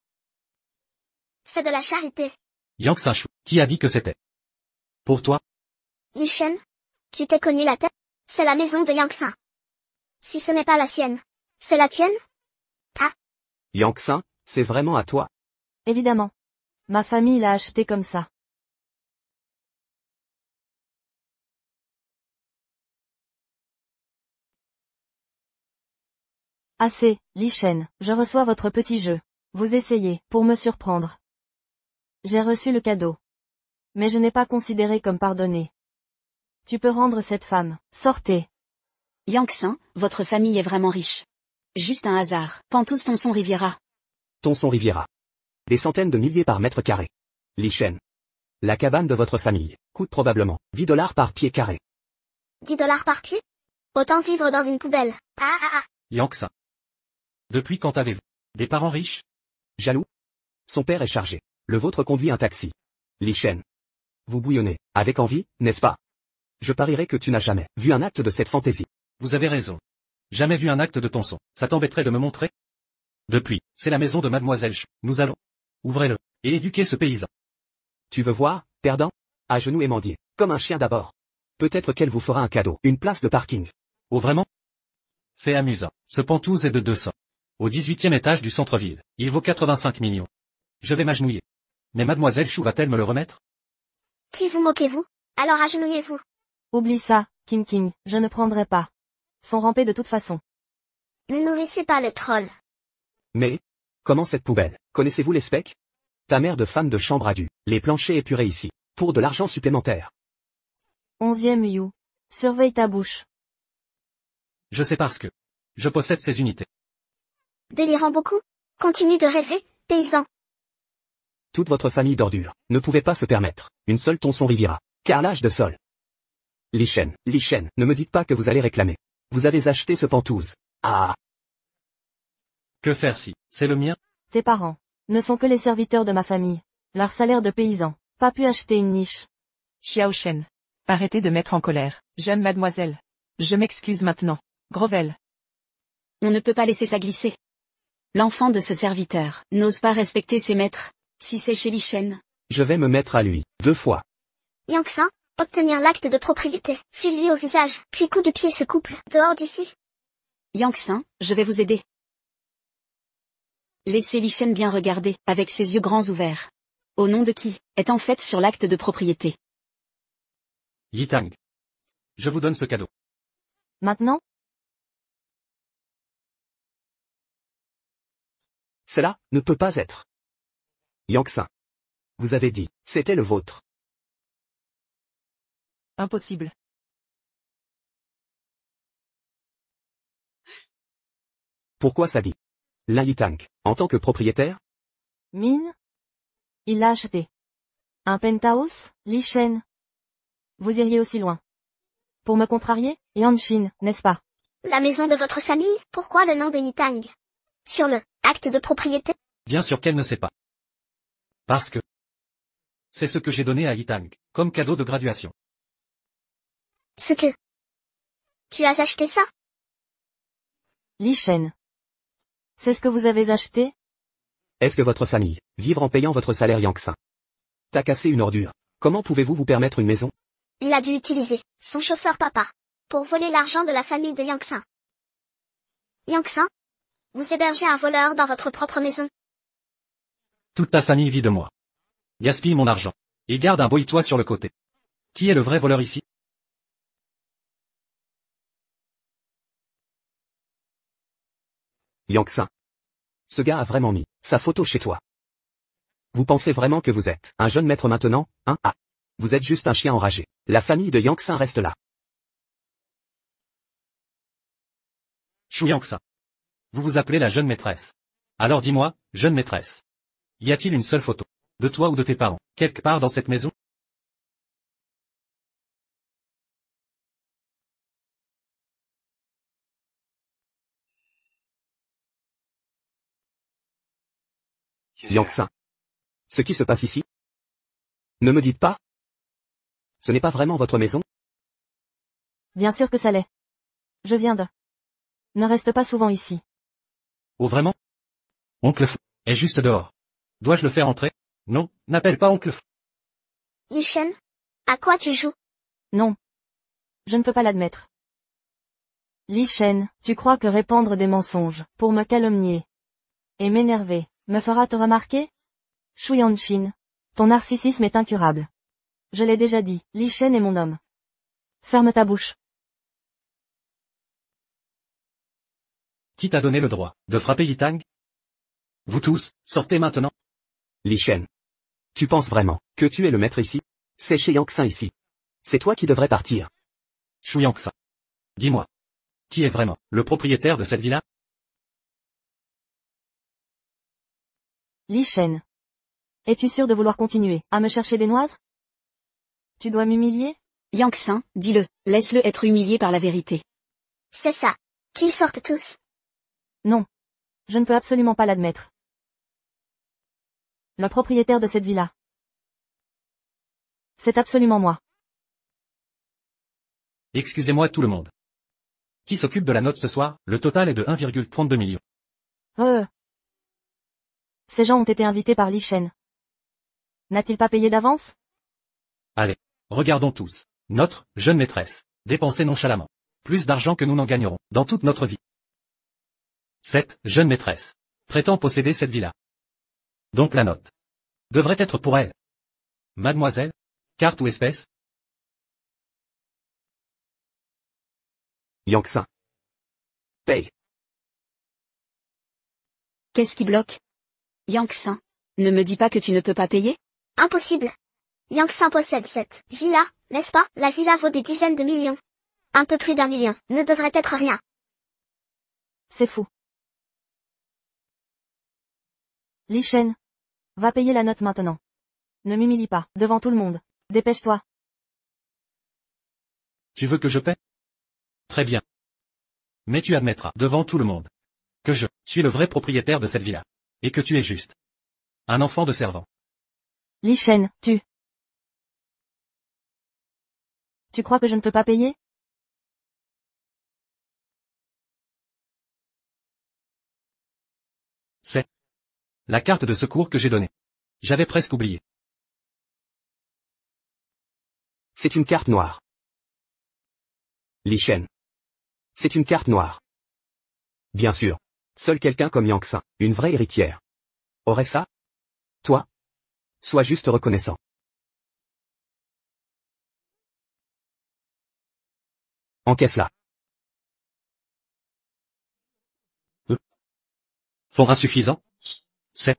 S5: C'est de la charité.
S1: Yangtze Chou, qui a dit que c'était pour toi?
S5: Li Shen, tu t'es cogné la tête? C'est la maison de Yangtze. Si ce n'est pas la sienne, c'est la tienne?
S3: Yangtze, c'est vraiment à toi.
S2: Évidemment. Ma famille l'a acheté comme ça. Assez, Li Shen, je reçois votre petit jeu. Vous essayez, pour me surprendre. J'ai reçu le cadeau. Mais je n'ai pas considéré comme pardonné. Tu peux rendre cette femme. Sortez.
S6: Yangtze, votre famille est vraiment riche. Juste un hasard. Pentous Tonson Riviera.
S3: Tonson Riviera. Des centaines de milliers par mètre carré. Li Shen. La cabane de votre famille coûte probablement $10 par pied carré.
S5: 10 dollars par pied? Autant vivre dans une poubelle.
S1: Yangtze. Depuis quand avez-vous des parents riches?
S3: Jaloux? Son père est chargé. Le vôtre conduit un taxi. Li Shen. Vous bouillonnez, avec envie, n'est-ce pas? Je parierais que tu n'as jamais vu un acte de cette fantaisie.
S1: Vous avez raison. Jamais vu un acte de Tonson. Ça t'embêterait de me montrer? Depuis, c'est la maison de Mademoiselle Chou. Nous allons. Ouvrez-le. Et éduquer ce paysan.
S3: Tu veux voir, perdant? À genoux et mendier. Comme un chien d'abord. Peut-être qu'elle vous fera un cadeau. Une place de parking.
S1: Oh vraiment? Fait amusant. Ce Pentous est de 200. Au 18e étage du centre-ville. Il vaut 85 millions. Je vais m'agenouiller. Mais Mademoiselle Chou va-t-elle me le remettre?
S5: Qui vous moquez-vous? Alors agenouillez-vous.
S2: Oublie ça, Kim King, je ne prendrai pas. Sont rampés de toute façon.
S5: Ne nourrissez pas le troll.
S3: Mais, comment cette poubelle? Connaissez-vous les specs? Ta mère de femme de chambre a dû les planchers épurés ici, pour de l'argent supplémentaire.
S2: 11e You. Surveille ta bouche.
S1: Je sais parce que je possède ces unités.
S5: Délirant beaucoup? Continue de rêver, paysan.
S3: Toute votre famille d'ordures ne pouvait pas se permettre une seule Tonson Riviera. Carrelage de sol. Lichen, ne me dites pas que vous allez réclamer. Vous avez acheté ce pantouse. Ah.
S1: Que faire si c'est le mien?
S2: Tes parents ne sont que les serviteurs de ma famille. Leur salaire de paysan. Pas pu acheter une niche.
S7: Xiao Shen. Arrêtez de mettre en colère, jeune mademoiselle. Je m'excuse maintenant. Grovel.
S6: On ne peut pas laisser ça glisser. L'enfant de ce serviteur n'ose pas respecter ses maîtres. Si c'est chez Lichen.
S3: Je vais me mettre à lui, 2 fois.
S5: Yangtze, obtenir l'acte de propriété. File-lui au visage, puis coup de pied ce couple. Dehors d'ici.
S6: Yangtze, je vais vous aider. Laissez Lichen bien regarder, avec ses yeux grands ouverts. Au nom de qui est en fait sur l'acte de propriété.
S1: Yitang. Je vous donne ce cadeau.
S2: Maintenant?
S3: Cela ne peut pas être. Yangtze. Vous avez dit, c'était le vôtre.
S7: Impossible.
S3: Pourquoi ça dit? Lin Yitang, en tant que propriétaire?
S2: Mine? Il l'a acheté. Un penthouse, Lichen. Vous iriez aussi loin. Pour me contrarier, Yanshin, n'est-ce pas?
S5: La maison de votre famille, pourquoi le nom de Yitang? Sur le acte de propriété?
S1: Bien sûr qu'elle ne sait pas. Parce que c'est ce que j'ai donné à Yitang, comme cadeau de graduation.
S5: Ce que... Tu as acheté ça?
S2: Lichen. C'est ce que vous avez acheté?
S3: Est-ce que votre famille, vivre en payant votre salaire Yangtze? T'as cassé une ordure. Comment pouvez-vous vous permettre une maison?
S5: Il a dû utiliser son chauffeur papa pour voler l'argent de la famille de Yangtze. Yangtze, vous hébergez un voleur dans votre propre maison.
S1: Toute ta famille vit de moi. Gaspille mon argent. Et garde un beau toit sur le côté. Qui est le vrai voleur ici?
S3: Yangtze. Ce gars a vraiment mis sa photo chez toi. Vous pensez vraiment que vous êtes un jeune maître maintenant, hein? Ah. Vous êtes juste un chien enragé. La famille de Yangtze reste là.
S1: Chou Yangtze. Vous vous appelez la jeune maîtresse. Alors dis-moi, jeune maîtresse. Y a-t-il une seule photo de toi ou de tes parents, quelque part dans cette maison?
S3: Yangtze. Ce qui se passe ici? Ne me dites pas. Ce n'est pas vraiment votre maison?
S2: Bien sûr que ça l'est. Je viens de... Ne reste pas souvent ici.
S1: Oh vraiment? Oncle F est juste dehors. Dois-je le faire entrer? Non, n'appelle pas Oncle F.
S5: Lichen, à quoi tu joues?
S2: Non. Je ne peux pas l'admettre. Lichen, tu crois que répandre des mensonges, pour me calomnier et m'énerver, me fera te remarquer? Shu Yanshin, ton narcissisme est incurable. Je l'ai déjà dit, Lichen est mon homme. Ferme ta bouche.
S1: Qui t'a donné le droit de frapper Yitang? Vous tous, sortez maintenant.
S3: Lichen. Tu penses vraiment que tu es le maître ici? C'est chez Yangtze ici. C'est toi qui devrais partir.
S1: Chou Yangtze. Dis-moi. Qui est vraiment le propriétaire de cette villa?
S2: Lichen. Es-tu sûr de vouloir continuer à me chercher des noises? Tu dois m'humilier?
S6: Yangtze, dis-le, laisse-le être humilié par la vérité.
S5: C'est ça. Qu'ils sortent tous.
S2: Non. Je ne peux absolument pas l'admettre. Le propriétaire de cette villa. C'est absolument moi.
S1: Excusez-moi tout le monde. Qui s'occupe de la note ce soir? Le total est de 1,32 million.
S2: Ces gens ont été invités par Lichen. N'a-t-il pas payé d'avance?
S1: Allez, regardons tous. Notre jeune maîtresse. Dépenser nonchalamment. Plus d'argent que nous n'en gagnerons dans toute notre vie. Cette jeune maîtresse prétend posséder cette villa. Donc la note devrait être pour elle. Mademoiselle, carte ou espèce?
S3: Yangtze. Paye.
S6: Qu'est-ce qui bloque? Yangtze, ne me dis pas que tu ne peux pas payer?
S5: Impossible. Yangtze possède cette villa, n'est-ce pas? La villa vaut des dizaines de millions. Un peu plus d'1 million ne devrait être rien.
S2: C'est fou. Li Shen. Va payer la note maintenant. Ne m'humilie pas, devant tout le monde. Dépêche-toi.
S1: Tu veux que je paie? Très bien. Mais tu admettras, devant tout le monde, que je suis le vrai propriétaire de cette villa. Et que tu es juste un enfant de servant.
S2: Li Shen, tu crois que je ne peux pas payer?
S1: C'est la carte de secours que j'ai donnée. J'avais presque oublié.
S3: C'est une carte noire. Li Shen. C'est une carte noire. Bien sûr. Seul quelqu'un comme Yangtze, une vraie héritière, aurait ça? Toi? Sois juste reconnaissant. Encaisse-la.
S1: Fonds insuffisant? C'est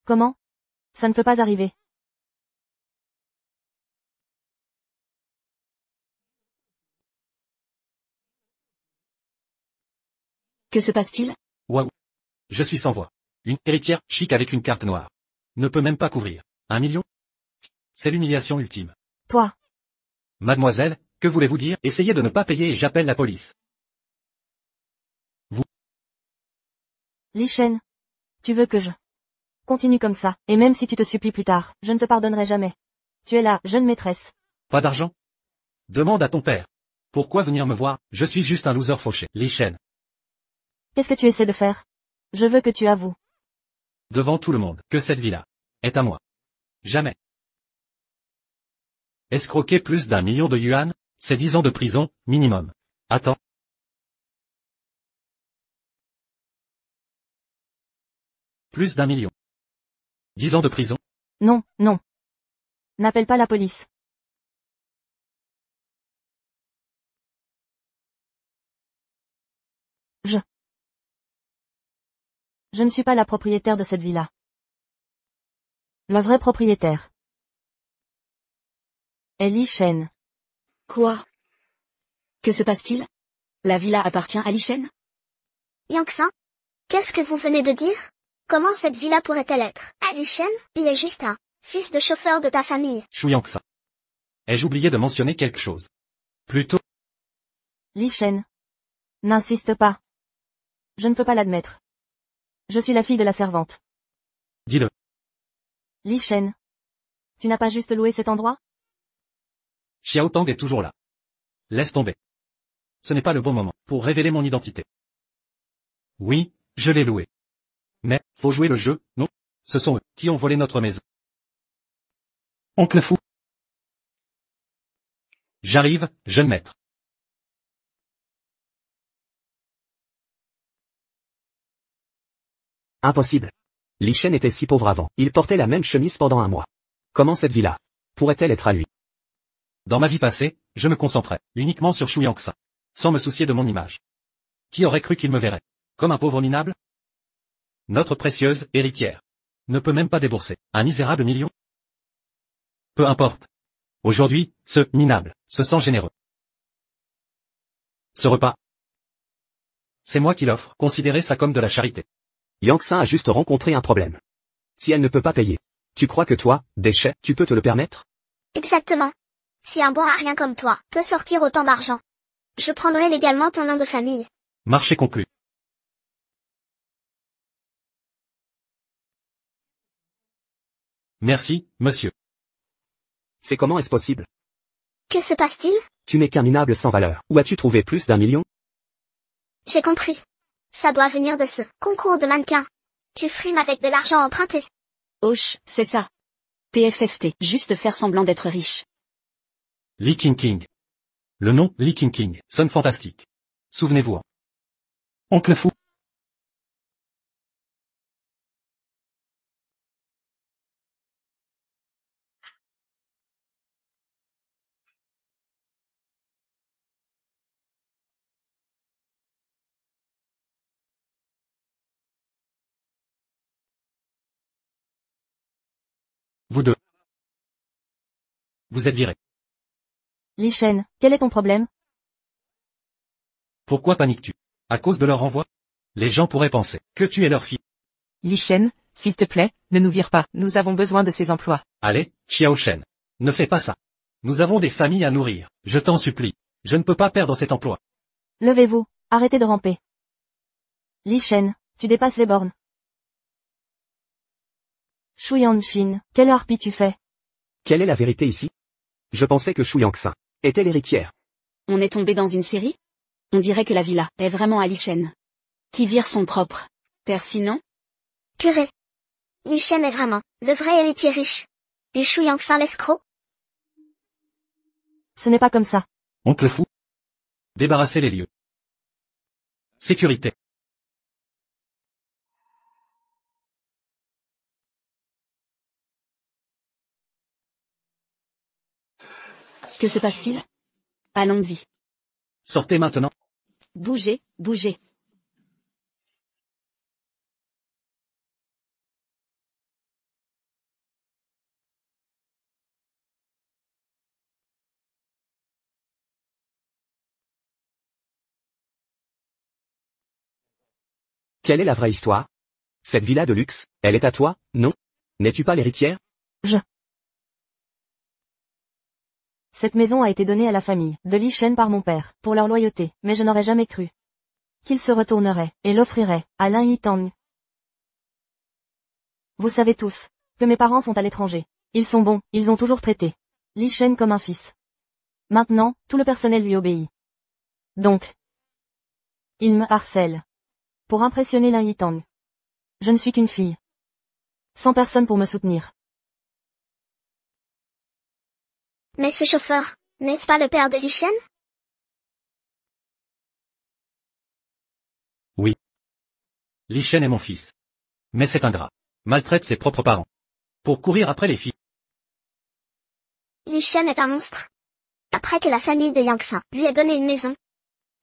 S2: Comment? Ça ne peut pas arriver.
S6: Que se passe-t-il?
S1: waouh. Je suis sans voix. Une héritière chic avec une carte noire. Ne peut même pas couvrir 1 million? C'est l'humiliation ultime.
S2: Toi.
S1: Mademoiselle, que voulez-vous dire? Essayez de ne pas payer et j'appelle la police.
S2: Li Shen. Tu veux que je continue comme ça, et même si tu te supplies plus tard, je ne te pardonnerai jamais. Tu es la jeune maîtresse.
S1: Pas d'argent? Demande à ton père. Pourquoi venir me voir? Je suis juste un loser fauché. Li Shen.
S2: Qu'est-ce que tu essaies de faire? Je veux que tu avoues.
S1: Devant tout le monde, que cette villa est à moi. Jamais. Escroquer plus d'1 million de yuan, c'est 10 ans de prison, minimum. Attends. Plus d'1 million. 10 ans de prison?
S2: Non, non. N'appelle pas la police. Je ne suis pas la propriétaire de cette villa. Le vrai propriétaire est Li Shen.
S6: Quoi? Que se passe-t-il? La villa appartient à Li Shen?
S5: Yangtze? Qu'est-ce que vous venez de dire? Comment cette villa pourrait-elle être à Li Shen? Il est juste un fils de chauffeur de ta famille.
S1: Shu Yangtze. Ai-je oublié de mentionner quelque chose? Plutôt,
S2: Li Shen. N'insiste pas. Je ne peux pas l'admettre. Je suis la fille de la servante.
S1: dis-le.
S2: Li Shen. Tu n'as pas juste loué cet endroit?
S1: Xiao Tang est toujours là. Laisse tomber. Ce n'est pas le bon moment pour révéler mon identité. Oui, je l'ai loué. Mais, faut jouer le jeu, non? Ce sont eux qui ont volé notre maison. Oncle fou. J'arrive, jeune maître.
S3: Impossible. Li Shen était si pauvre avant. Il portait la même chemise pendant 1 mois. Comment cette villa pourrait-elle être à lui?
S1: Dans ma vie passée, je me concentrais uniquement sur Shu Yangtze, sans me soucier de mon image. Qui aurait cru qu'il me verrait comme un pauvre minable? Notre précieuse héritière ne peut même pas débourser un misérable million. Peu importe. Aujourd'hui, ce minable se sent généreux. Ce repas, c'est moi qui l'offre. Considérez ça comme de la charité.
S3: Yangtze a juste rencontré un problème. Si elle ne peut pas payer, tu crois que toi, déchet, tu peux te le permettre?
S5: Exactement. Si un bon à rien comme toi peut sortir autant d'argent, je prendrai légalement ton nom de famille.
S1: Marché conclu. Merci, monsieur.
S3: C'est comment est-ce possible?
S5: Que se passe-t-il?
S3: Tu n'es qu'un minable sans valeur. Où as-tu trouvé plus d'1 million?
S5: J'ai compris. Ça doit venir de ce concours de mannequins. Tu frimes avec de l'argent emprunté.
S6: Hoche, c'est ça. PFFT, juste faire semblant d'être riche.
S1: Li King King. Le nom, Li King King, sonne fantastique. Souvenez-vous. Oncle fou. Vous deux. Vous êtes virés.
S2: Li Shen, quel est ton problème?
S1: Pourquoi paniques-tu? À cause de leur renvoi? Les gens pourraient penser que tu es leur fille.
S7: Li Shen, s'il te plaît, ne nous vire pas, nous avons besoin de ces emplois.
S1: Allez, Xiao Shen. Ne fais pas ça. Nous avons des familles à nourrir. Je t'en supplie. Je ne peux pas perdre cet emploi.
S2: Levez-vous, arrêtez de ramper. Li Shen, tu dépasses les bornes. Shu Yanshin, quelle harpie tu fais?
S3: Quelle est la vérité ici? Je pensais que Shu Yangxin était l'héritière.
S6: On est tombé dans une série? On dirait que la villa est vraiment à Li Shen. Qui vire son propre père sinon?
S5: Purée. Li Shen est vraiment le vrai héritier riche. Et Shu Yangxin l'escroc?
S2: Ce n'est pas comme ça.
S1: Oncle fou. Débarrasser les lieux. Sécurité.
S6: Que se passe-t-il? Allons-y.
S1: Sortez maintenant.
S6: Bougez, bougez.
S3: Quelle est la vraie histoire? Cette villa de luxe, elle est à toi, non? N'es-tu pas l'héritière?
S2: Cette maison a été donnée à la famille de Li Shen par mon père, pour leur loyauté, mais je n'aurais jamais cru qu'il se retournerait et l'offrirait à Lin Yitang. Vous savez tous que mes parents sont à l'étranger. Ils sont bons, ils ont toujours traité Li Shen comme un fils. Maintenant, tout le personnel lui obéit. Donc, il me harcèle pour impressionner Lin Yitang. Je ne suis qu'une fille, sans personne pour me soutenir.
S5: Mais ce chauffeur, n'est-ce pas le père de Li Shen?
S1: Oui. Li Shen est mon fils. Mais c'est ingrat. Maltraite ses propres parents. Pour courir après les filles.
S5: Li Shen est un monstre. Après que la famille de Yangxin lui ait donné une maison.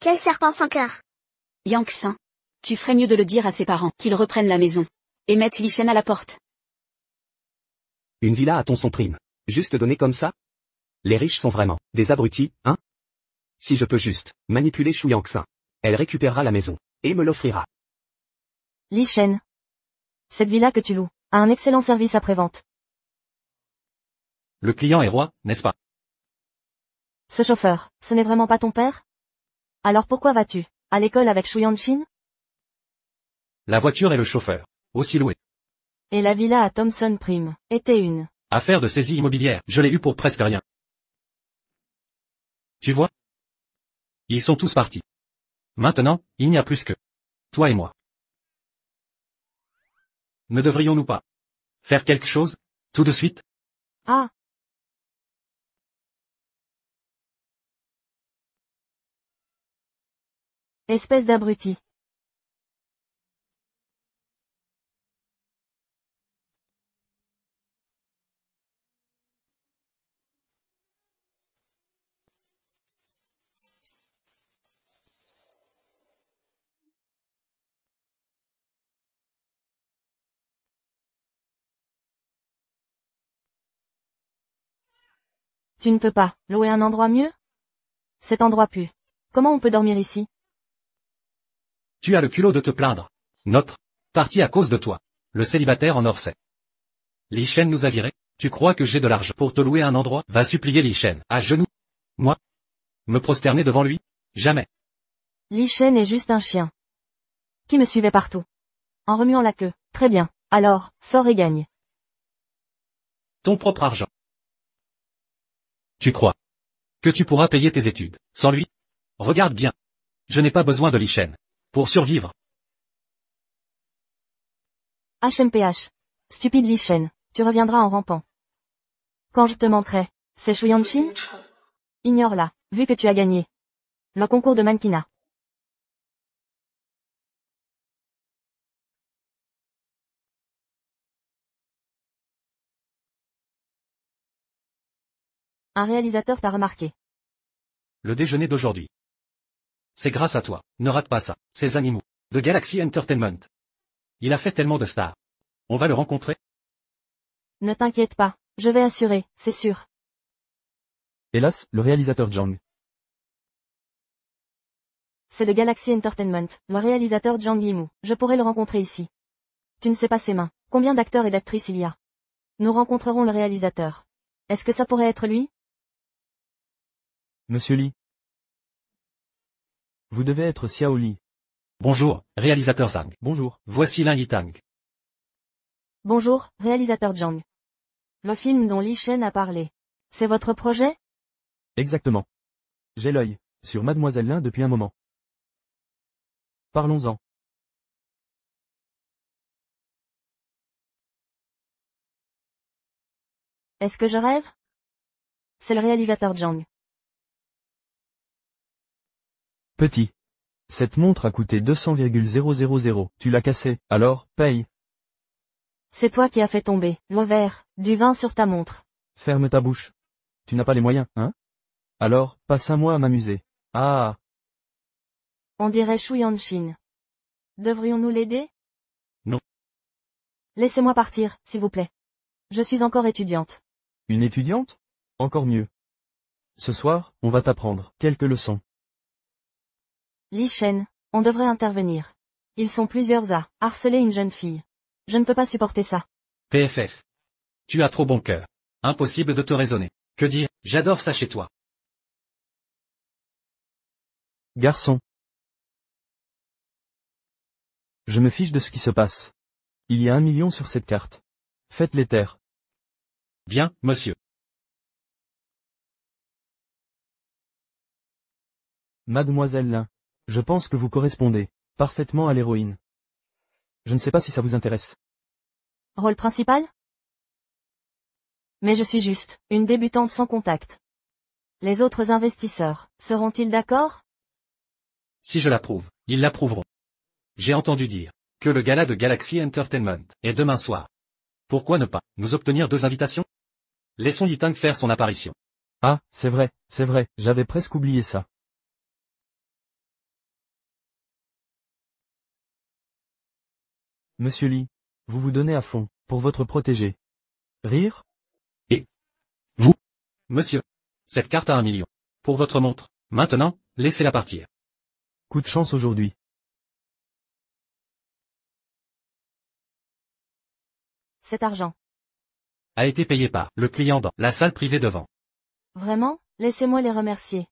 S5: Quel serpent sans cœur.
S6: Yangxin. Tu ferais mieux de le dire à ses parents qu'ils reprennent la maison. Et mettent Li Shen à la porte.
S3: Une villa à son prime. Juste donnée comme ça? Les riches sont vraiment des abrutis, hein? Si je peux juste manipuler Shu Yangxin, elle récupérera la maison et me l'offrira.
S2: Li Shen. Cette villa que tu loues a un excellent service après-vente.
S1: Le client est roi, n'est-ce pas?
S2: Ce chauffeur, ce n'est vraiment pas ton père? Alors pourquoi vas-tu à l'école avec Shu Yanshin?
S1: La voiture et le chauffeur. Aussi loué.
S2: Et la villa à Thompson Prime était une
S1: Affaire de saisie immobilière. Je l'ai eu pour presque rien. Tu vois? Ils sont tous partis. Maintenant, il n'y a plus que toi et moi. Ne devrions-nous pas faire quelque chose, tout de suite?
S2: Ah. Espèce d'abruti. Tu ne peux pas louer un endroit mieux? Cet endroit pue. Comment on peut dormir ici?
S1: Tu as le culot de te plaindre. Notre parti à cause de toi. Le célibataire en Orsay. Li Shen nous a virés. Tu crois que j'ai de l'argent pour te louer un endroit? Va supplier Li Shen, à genoux. Moi? Me prosterner devant lui? Jamais.
S2: Li Shen est juste un chien qui me suivait partout, en remuant la queue. Très bien. Alors, sors et gagne.
S1: Ton propre argent. Tu crois que tu pourras payer tes études sans lui? Regarde bien. Je n'ai pas besoin de Li Shen pour survivre.
S2: HMPH. Stupide Li Shen, tu reviendras en rampant. Quand je te manquerai, c'est Shu Yanshin? Ignore-la, vu que tu as gagné le concours de mannequinat. Un réalisateur t'a remarqué.
S1: Le déjeuner d'aujourd'hui. C'est grâce à toi. Ne rate pas ça. Ces animaux. De Galaxy Entertainment. Il a fait tellement de stars. On va le rencontrer?
S2: Ne t'inquiète pas, je vais assurer, c'est sûr.
S4: Hélas, le réalisateur Zhang.
S2: C'est de Galaxy Entertainment, le réalisateur Zhang Yimou. Je pourrais le rencontrer ici. Tu ne sais pas ses mains. Combien d'acteurs et d'actrices il y a? Nous rencontrerons le réalisateur. Est-ce que ça pourrait être lui?
S4: Monsieur Li. Vous devez être Xiao Li.
S1: Bonjour, réalisateur Zhang.
S4: Bonjour.
S1: Voici Lin Yitang.
S2: Bonjour, réalisateur Zhang. Le film dont Li Shen a parlé. C'est votre projet?
S4: Exactement. J'ai l'œil sur Mademoiselle Lin depuis un moment. Parlons-en.
S2: Est-ce que je rêve? C'est le réalisateur Zhang.
S4: Petit. Cette montre a coûté 200,000. Tu l'as cassée, alors, paye.
S2: C'est toi qui as fait tomber le verre, du vin sur ta montre.
S4: Ferme ta bouche. Tu n'as pas les moyens, hein? Alors, passe un mois à m'amuser. Ah.
S2: On dirait Shu Yanshin. Devrions-nous l'aider?
S1: Non.
S2: Laissez-moi partir, s'il vous plaît. Je suis encore étudiante.
S4: Une étudiante? Encore mieux. Ce soir, on va t'apprendre quelques leçons.
S2: Li Shen, on devrait intervenir. Ils sont plusieurs à harceler une jeune fille. Je ne peux pas supporter ça.
S1: PFF. Tu as trop bon cœur. Impossible de te raisonner. Que dire, j'adore ça chez toi.
S4: Garçon. Je me fiche de ce qui se passe. Il y a 1 million sur cette carte. Faites-les taire.
S1: Bien, monsieur.
S4: Mademoiselle Lin. Je pense que vous correspondez parfaitement à l'héroïne. Je ne sais pas si ça vous intéresse.
S2: Rôle principal? Mais je suis juste une débutante sans contact. Les autres investisseurs, seront-ils d'accord?
S1: Si je l'approuve, ils l'approuveront. J'ai entendu dire que le gala de Galaxy Entertainment est demain soir. Pourquoi ne pas nous obtenir 2 invitations? Laissons Yitang faire son apparition.
S4: Ah, c'est vrai, j'avais presque oublié ça. Monsieur Li, vous vous donnez à fond, pour votre protégé. Rire?
S1: Monsieur, cette carte a 1 million. Pour votre montre. Maintenant, laissez-la partir.
S4: Coup de chance aujourd'hui.
S2: Cet argent.
S1: A été payé par le client dans la salle privée devant.
S2: Vraiment? Laissez-moi les remercier.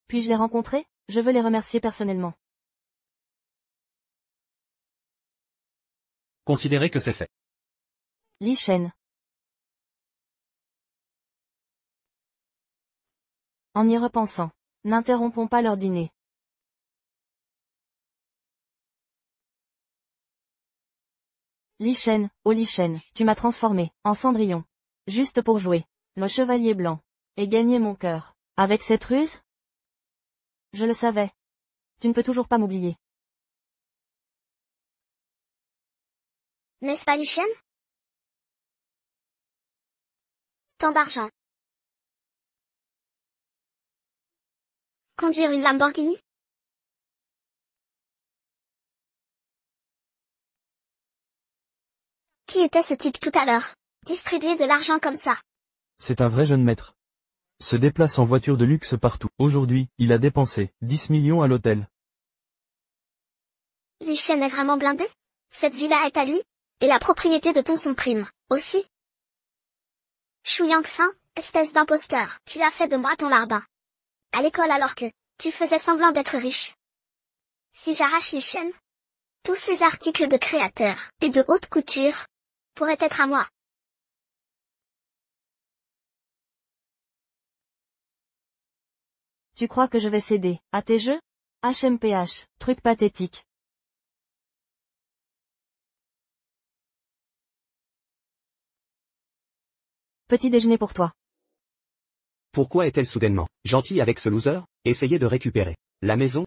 S2: Puis-je les rencontrer? Je veux les remercier personnellement.
S1: Considérez que c'est fait.
S2: Li Shen. En y repensant, n'interrompons pas leur dîner. Li Shen, oh Li Shen, tu m'as transformé en Cendrillon. Juste pour jouer le chevalier blanc et gagner mon cœur. Avec cette ruse? Je le savais. Tu ne peux toujours pas m'oublier.
S5: N'est-ce pas Li Shen? Tant d'argent. Conduire une Lamborghini? Qui était ce type tout à l'heure? Distribuer de l'argent comme ça.
S4: C'est un vrai jeune maître. Se déplace en voiture de luxe partout. Aujourd'hui, il a dépensé 10 millions à l'hôtel.
S5: Li Shen est vraiment blindé? Cette villa est à lui? Et la propriété de son prime, aussi? Shu Yangxin, espèce d'imposteur, tu as fait de moi ton larbin. À l'école alors que tu faisais semblant d'être riche. Si j'arrache Li Shen, tous ces articles de créateurs et de haute couture pourraient être à moi.
S2: Tu crois que je vais céder à tes jeux? HMPH, truc pathétique. Petit déjeuner pour toi.
S3: Pourquoi est-elle soudainement gentille avec ce loser? Essayez de récupérer la maison?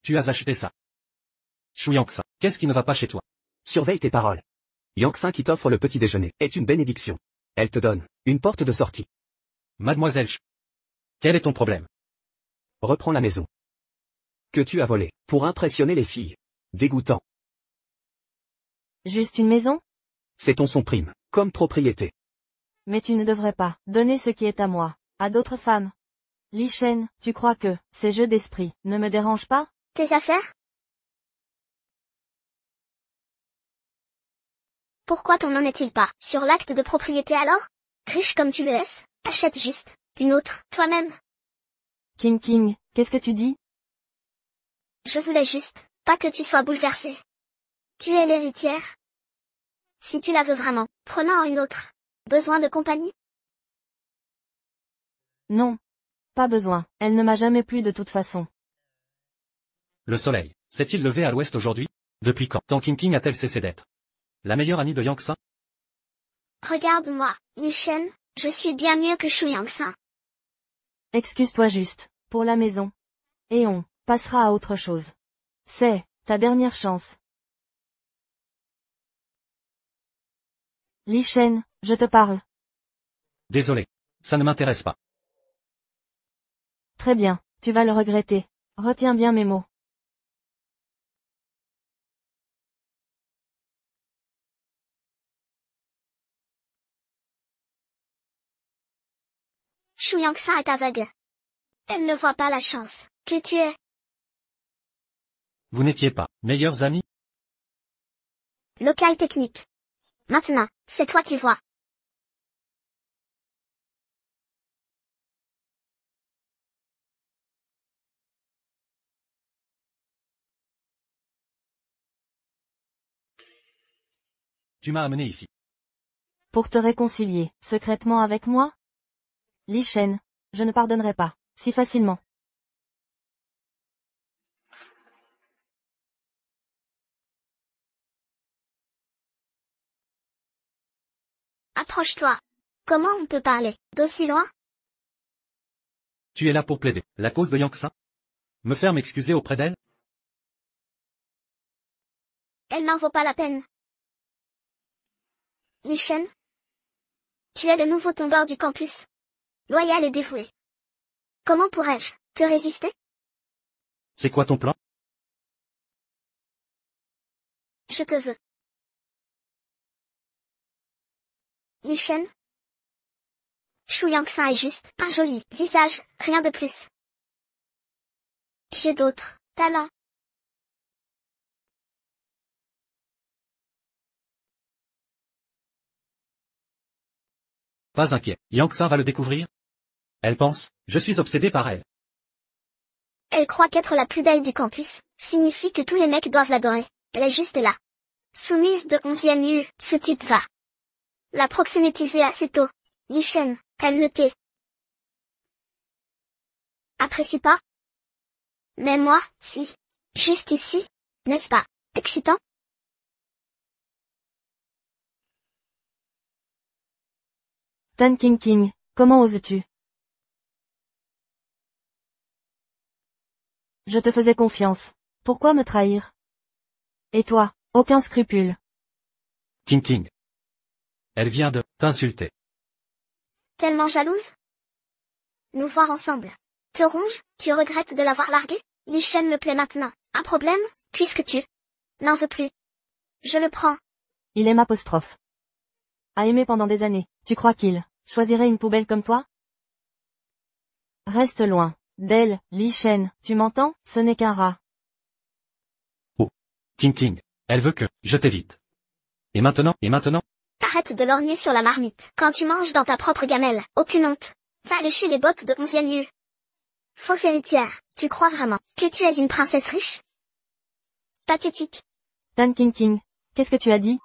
S1: Tu as acheté ça. Shu Yangxin, qu'est-ce qui ne va pas chez toi?
S3: Surveille tes paroles. Yangxin qui t'offre le petit déjeuner est une bénédiction. Elle te donne une porte de sortie.
S1: Mademoiselle Shu. Quel est ton problème?
S3: Reprends la maison. Que tu as volé, pour impressionner les filles. Dégoûtant.
S2: Juste une maison?
S3: C'est ton son prime, comme propriété.
S2: Mais tu ne devrais pas donner ce qui est à moi, à d'autres femmes. Li Shen, tu crois que ces jeux d'esprit ne me dérangent pas?
S5: Tes affaires? Pourquoi t'en en est-il pas sur l'acte de propriété alors? Riche comme tu le es, achète juste une autre, toi-même.
S2: King, qu'est-ce que tu dis?
S5: Je voulais juste pas que tu sois bouleversée. Tu es l'héritière. Si tu la veux vraiment, prenons une autre. Besoin de compagnie?
S2: Non. Pas besoin, elle ne m'a jamais plu de toute façon.
S1: Le soleil s'est-il levé à l'ouest aujourd'hui? Depuis quand King a-t-elle cessé d'être la meilleure amie de Yang-san?
S5: Regarde-moi, Li Shen, je suis bien mieux que Shu Yang-san.
S2: Excuse-toi juste, pour la maison. Et on passera à autre chose. C'est ta dernière chance. Li Shen, je te parle.
S1: Désolé. Ça ne m'intéresse pas.
S2: Très bien, tu vas le regretter. Retiens bien mes mots.
S5: Shu Yang-san est aveugle. Elle ne voit pas la chance que tu es.
S1: Vous n'étiez pas meilleurs amis?
S5: Local technique. Maintenant, c'est toi qui vois.
S1: Tu m'as amené ici.
S2: Pour te réconcilier, secrètement avec moi? Li Shen, je ne pardonnerai pas, si facilement.
S5: Approche-toi. Comment on peut parler d'aussi loin?
S1: Tu es là pour plaider la cause de Yang-san? Me faire m'excuser auprès d'elle?
S5: Elle n'en vaut pas la peine. Li Shen, tu es le nouveau tombeur du campus. Loyal et dévoué. Comment pourrais-je te résister?
S1: C'est quoi ton plan?
S5: Je te veux. Li Shen, Shu Yang-san est juste un joli visage, rien de plus. J'ai d'autres talents.
S1: Pas inquiet. Yang-san va le découvrir? Elle pense, je suis obsédé par elle.
S5: Elle croit qu'être la plus belle du campus signifie que tous les mecs doivent l'adorer. Elle est juste là. Soumise de 11e U, ce type va la proxénétiser assez tôt. Li Shen, elle ne t'est apprécie pas? Mais moi, si. Juste ici, n'est-ce pas excitant?
S2: Tan King, comment oses-tu? Je te faisais confiance. Pourquoi me trahir? Et toi, aucun scrupule.
S1: King. Elle vient de t'insulter.
S5: Tellement jalouse? Nous voir ensemble. Te ronge, tu regrettes de l'avoir largué? Li Shen me plaît maintenant. Un problème, puisque tu n'en veux plus. Je le prends.
S2: Il aime apostrophe. A aimé pendant des années. Tu crois qu'il choisirait une poubelle comme toi? Reste loin d'elle, Li Shen, tu m'entends? Ce n'est qu'un rat.
S1: King. Elle veut que je t'évite. Et maintenant?
S5: Arrête de lorgner sur la marmite. Quand tu manges dans ta propre gamelle, aucune honte. Va lécher les bottes de 11e U. Fausse héritière, tu crois vraiment que tu es une princesse riche? Pathétique.
S2: Tan King, qu'est-ce que tu as dit?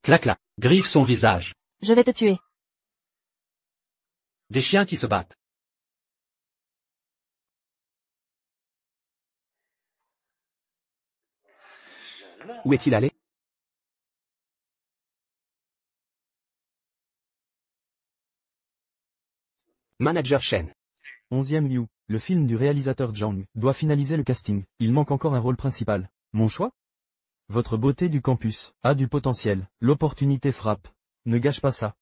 S1: Clac, griffe son visage.
S2: Je vais te tuer.
S1: Des chiens qui se battent.
S3: Où est-il allé? Manager Shen.
S4: 11e Liu, le film du réalisateur Zhang, doit finaliser le casting. Il manque encore un rôle principal. Mon choix? Votre beauté du campus a du potentiel. L'opportunité frappe. Ne gâche pas ça.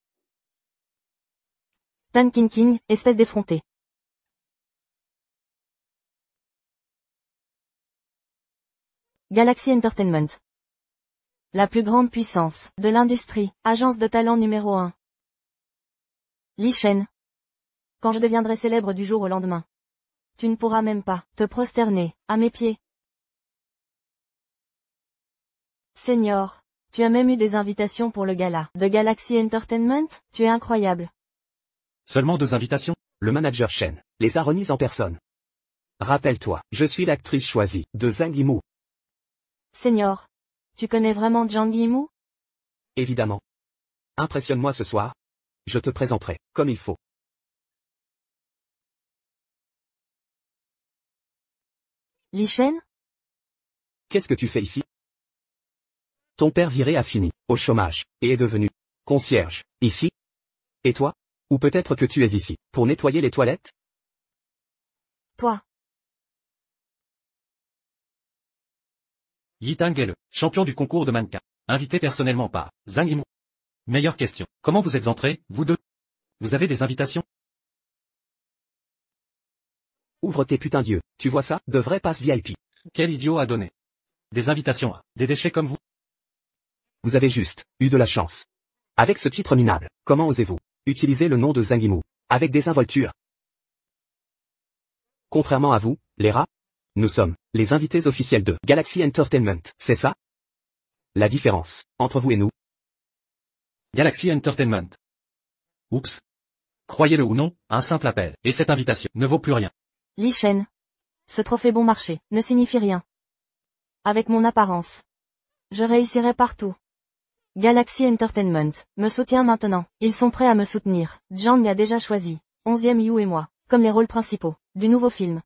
S2: Tan King, espèce d'effronté. Galaxy Entertainment. La plus grande puissance de l'industrie, agence de talent numéro 1. Li Shen. Quand je deviendrai célèbre du jour au lendemain. Tu ne pourras même pas te prosterner à mes pieds. Senior, tu as même eu des invitations pour le gala de Galaxy Entertainment, tu es incroyable.
S1: Seulement 2 invitations?
S3: Le manager Shen les a remises en personne. Rappelle-toi, je suis l'actrice choisie de Zhang Yimou.
S2: Senior, tu connais vraiment Zhang Yimou?
S3: Évidemment. Impressionne-moi ce soir. Je te présenterai, comme il faut.
S2: Li Shen?
S3: Qu'est-ce que tu fais ici? Ton père viré a fini, au chômage, et est devenu concierge, ici? Et toi? Ou peut-être que tu es ici, pour nettoyer les toilettes?
S2: Toi.
S1: Yi Tang est le champion du concours de mannequins, invité personnellement par Zhang Yimou. Meilleure question. Comment vous êtes entrés, vous deux? Vous avez des invitations?
S3: Ouvre tes putains d'yeux, tu vois ça? De vrais passes VIP.
S1: Quel idiot a donné des invitations à des déchets comme vous?
S3: Vous avez juste eu de la chance. Avec ce titre minable, comment osez-vous utiliser le nom de Zhang Yimou avec désinvolture? Contrairement à vous, les rats, nous sommes les invités officiels de Galaxy Entertainment, c'est ça? La différence entre vous et nous?
S1: Galaxy Entertainment. Oups. Croyez-le ou non, un simple appel, et cette invitation ne vaut plus rien.
S2: Li Shen. Ce trophée bon marché ne signifie rien. Avec mon apparence, je réussirai partout. Galaxy Entertainment me soutient maintenant. Ils sont prêts à me soutenir. Zhang a déjà choisi 11e Yu et moi, comme les rôles principaux du nouveau film.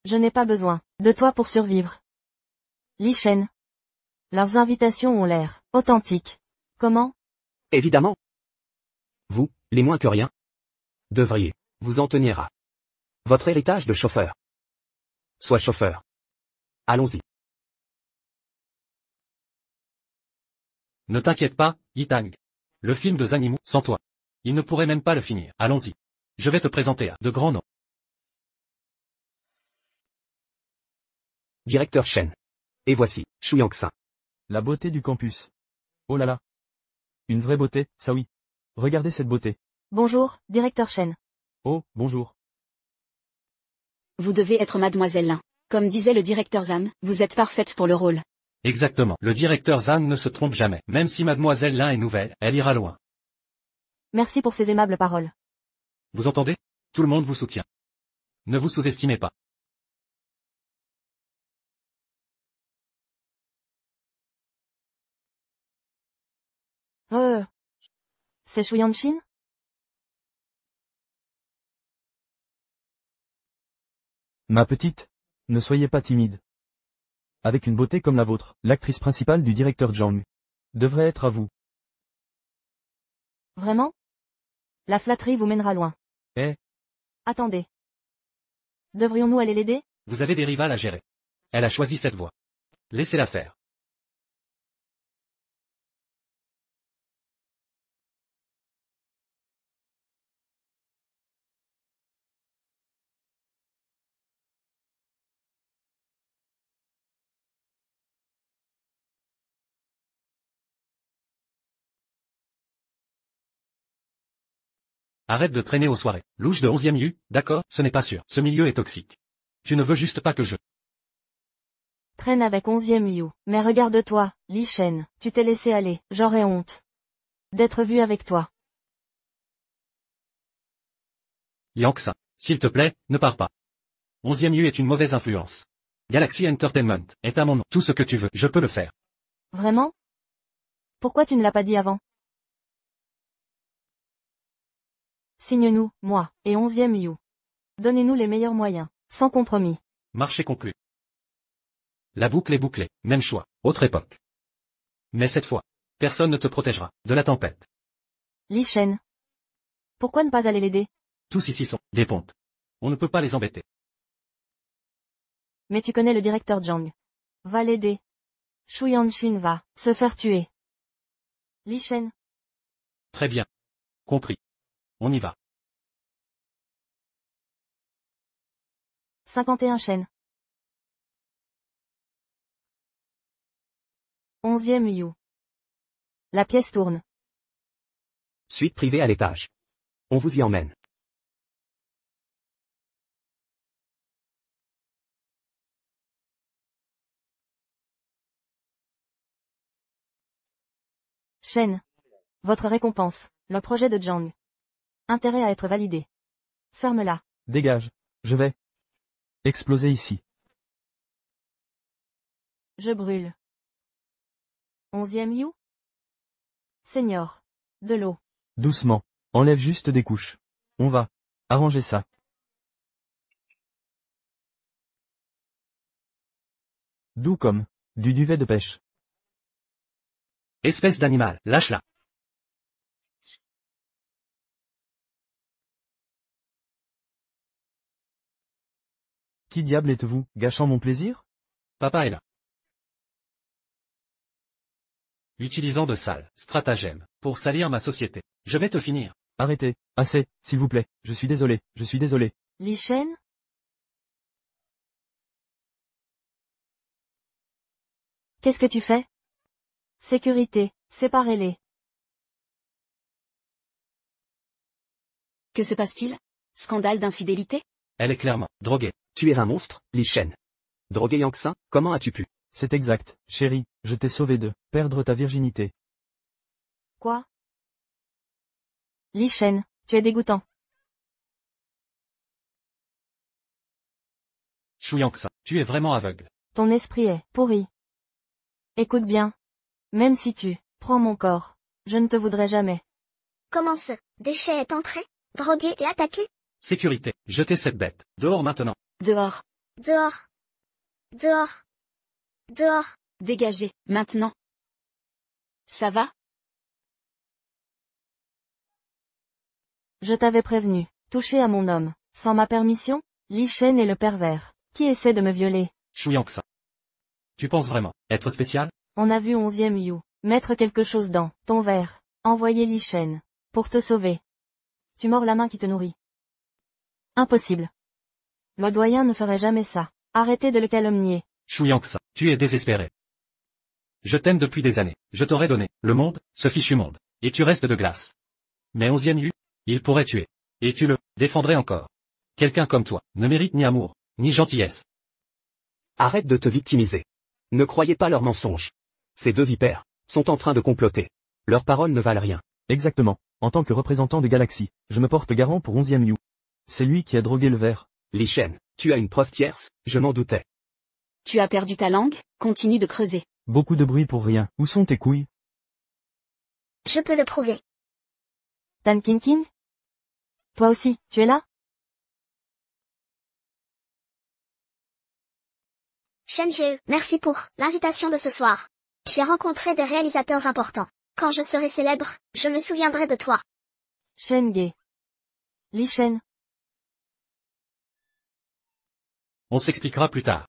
S2: Je n'ai pas besoin de toi pour survivre. Li Shen. Leurs invitations ont l'air authentiques. Comment?
S3: Évidemment. Vous, les moins que rien, devriez vous en tenir à votre héritage de chauffeur. Sois chauffeur. Allons-y.
S1: Ne t'inquiète pas, Yi Tang. Le film de Zhang Yimou, sans toi. Il ne pourrait même pas le finir. Allons-y. Je vais te présenter à de grands noms.
S3: Directeur Shen. Et voici, Shu Yangxin.
S4: La beauté du campus. Oh là là. Une vraie beauté, ça oui. Regardez cette beauté.
S2: Bonjour, directeur Shen.
S4: Oh, bonjour.
S6: Vous devez être mademoiselle Lin. Comme disait le directeur Zam, vous êtes parfaite pour le rôle.
S1: Exactement. Le directeur Zhang ne se trompe jamais. Même si mademoiselle Lin est nouvelle, elle ira loin.
S2: Merci pour ces aimables paroles.
S1: Vous entendez? Tout le monde vous soutient. Ne vous sous-estimez pas.
S2: C'est Shu Yanshin?
S4: Ma petite, ne soyez pas timide. Avec une beauté comme la vôtre, l'actrice principale du directeur Zhang devrait être à vous.
S2: Vraiment? La flatterie vous mènera loin.
S4: Eh?
S2: Attendez. Devrions-nous aller l'aider?
S1: Vous avez des rivales à gérer. Elle a choisi cette voie. Laissez-la faire. Arrête de traîner aux soirées. Louche de 11e Yu, d'accord, ce n'est pas sûr. Ce milieu est toxique. Tu ne veux juste pas que je...
S2: Traîne avec 11e Yu. Mais regarde-toi, Li Shen, tu t'es laissé aller, j'aurais honte d'être vu avec toi.
S1: Yangxin, s'il te plaît, ne pars pas. 11e Yu est une mauvaise influence. Galaxy Entertainment est à mon nom. Tout ce que tu veux, je peux le faire.
S2: Vraiment? Pourquoi tu ne l'as pas dit avant? Signe-nous, moi, et 11e Yu. Donnez-nous les meilleurs moyens, sans compromis.
S1: Marché conclu. La boucle est bouclée, même choix, autre époque. Mais cette fois, personne ne te protégera de la tempête.
S2: Li Shen. Pourquoi ne pas aller l'aider?
S1: Tous ici sont des pontes. On ne peut pas les embêter.
S2: Mais tu connais le directeur Zhang. Va l'aider. Shu Yanshin va se faire tuer. Li Shen.
S1: Très bien. Compris. On y va.
S2: 51 Shen. 11e You. La pièce tourne.
S3: Suite privée à l'étage. On vous y emmène.
S2: Shen. Votre récompense. Le projet de Zhang. Intérêt à être validé. Ferme-la.
S4: Dégage. Je vais exploser ici.
S2: Je brûle. 11e You. Seigneur. De l'eau.
S4: Doucement. Enlève juste des couches. On va arranger ça. Doux comme du duvet de pêche.
S1: Espèce d'animal, lâche-la.
S4: Qui diable êtes-vous, gâchant mon plaisir?
S1: Papa est là. Utilisant de sales stratagèmes pour salir ma société. Je vais te finir.
S4: Arrêtez. Assez, s'il vous plaît. Je suis désolé.
S2: Li Shen. Qu'est-ce que tu fais? Sécurité, séparez-les.
S6: Que se passe-t-il? Scandale d'infidélité?
S1: Elle est clairement droguée.
S3: Tu es un monstre, Li Shen. Drogué Yangtze, comment as-tu pu?
S4: C'est exact, chérie, je t'ai sauvé de perdre ta virginité.
S2: Quoi? Li Shen, tu es dégoûtant.
S1: Shu Yangtze, tu es vraiment aveugle.
S2: Ton esprit est pourri. Écoute bien. Même si tu prends mon corps, je ne te voudrais jamais.
S5: Comment ce déchet est entré, drogué et attaqué?
S1: Sécurité, jetez cette bête. Dehors maintenant.
S6: Dehors.
S5: Dehors. Dehors. Dehors.
S6: Dégagez, maintenant. Ça va?
S2: Je t'avais prévenu. Toucher à mon homme, sans ma permission? Li Shen est le pervers, qui essaie de me violer.
S1: Shu Yangtze. Tu penses vraiment être spécial?
S2: On a vu 11e You mettre quelque chose dans ton verre. Envoyer Li Shen pour te sauver. Tu mords la main qui te nourrit. Impossible. Le doyen ne ferait jamais ça. Arrêtez de le calomnier.
S1: Shu Yangtze, tu es désespéré. Je t'aime depuis des années. Je t'aurais donné le monde, ce fichu monde. Et tu restes de glace. Mais 11e You, il pourrait tuer. Et tu le défendrais encore. Quelqu'un comme toi ne mérite ni amour, ni gentillesse.
S3: Arrête de te victimiser. Ne croyez pas leurs mensonges. Ces deux vipères sont en train de comploter. Leurs paroles ne valent rien.
S4: Exactement. En tant que représentant de Galaxy, je me porte garant pour 11e You. C'est lui qui a drogué le verre.
S3: Li Shen, tu as une preuve tierce, je m'en doutais.
S6: Tu as perdu ta langue? Continue de creuser.
S4: Beaucoup de bruit pour rien. Où sont tes couilles?
S5: Je peux le prouver.
S2: Tan King King? Toi aussi, tu es là?
S5: Shen Jie, merci pour l'invitation de ce soir. J'ai rencontré des réalisateurs importants. Quand je serai célèbre, je me souviendrai de toi.
S2: Shen Ge. Li Shen.
S1: On s'expliquera plus tard.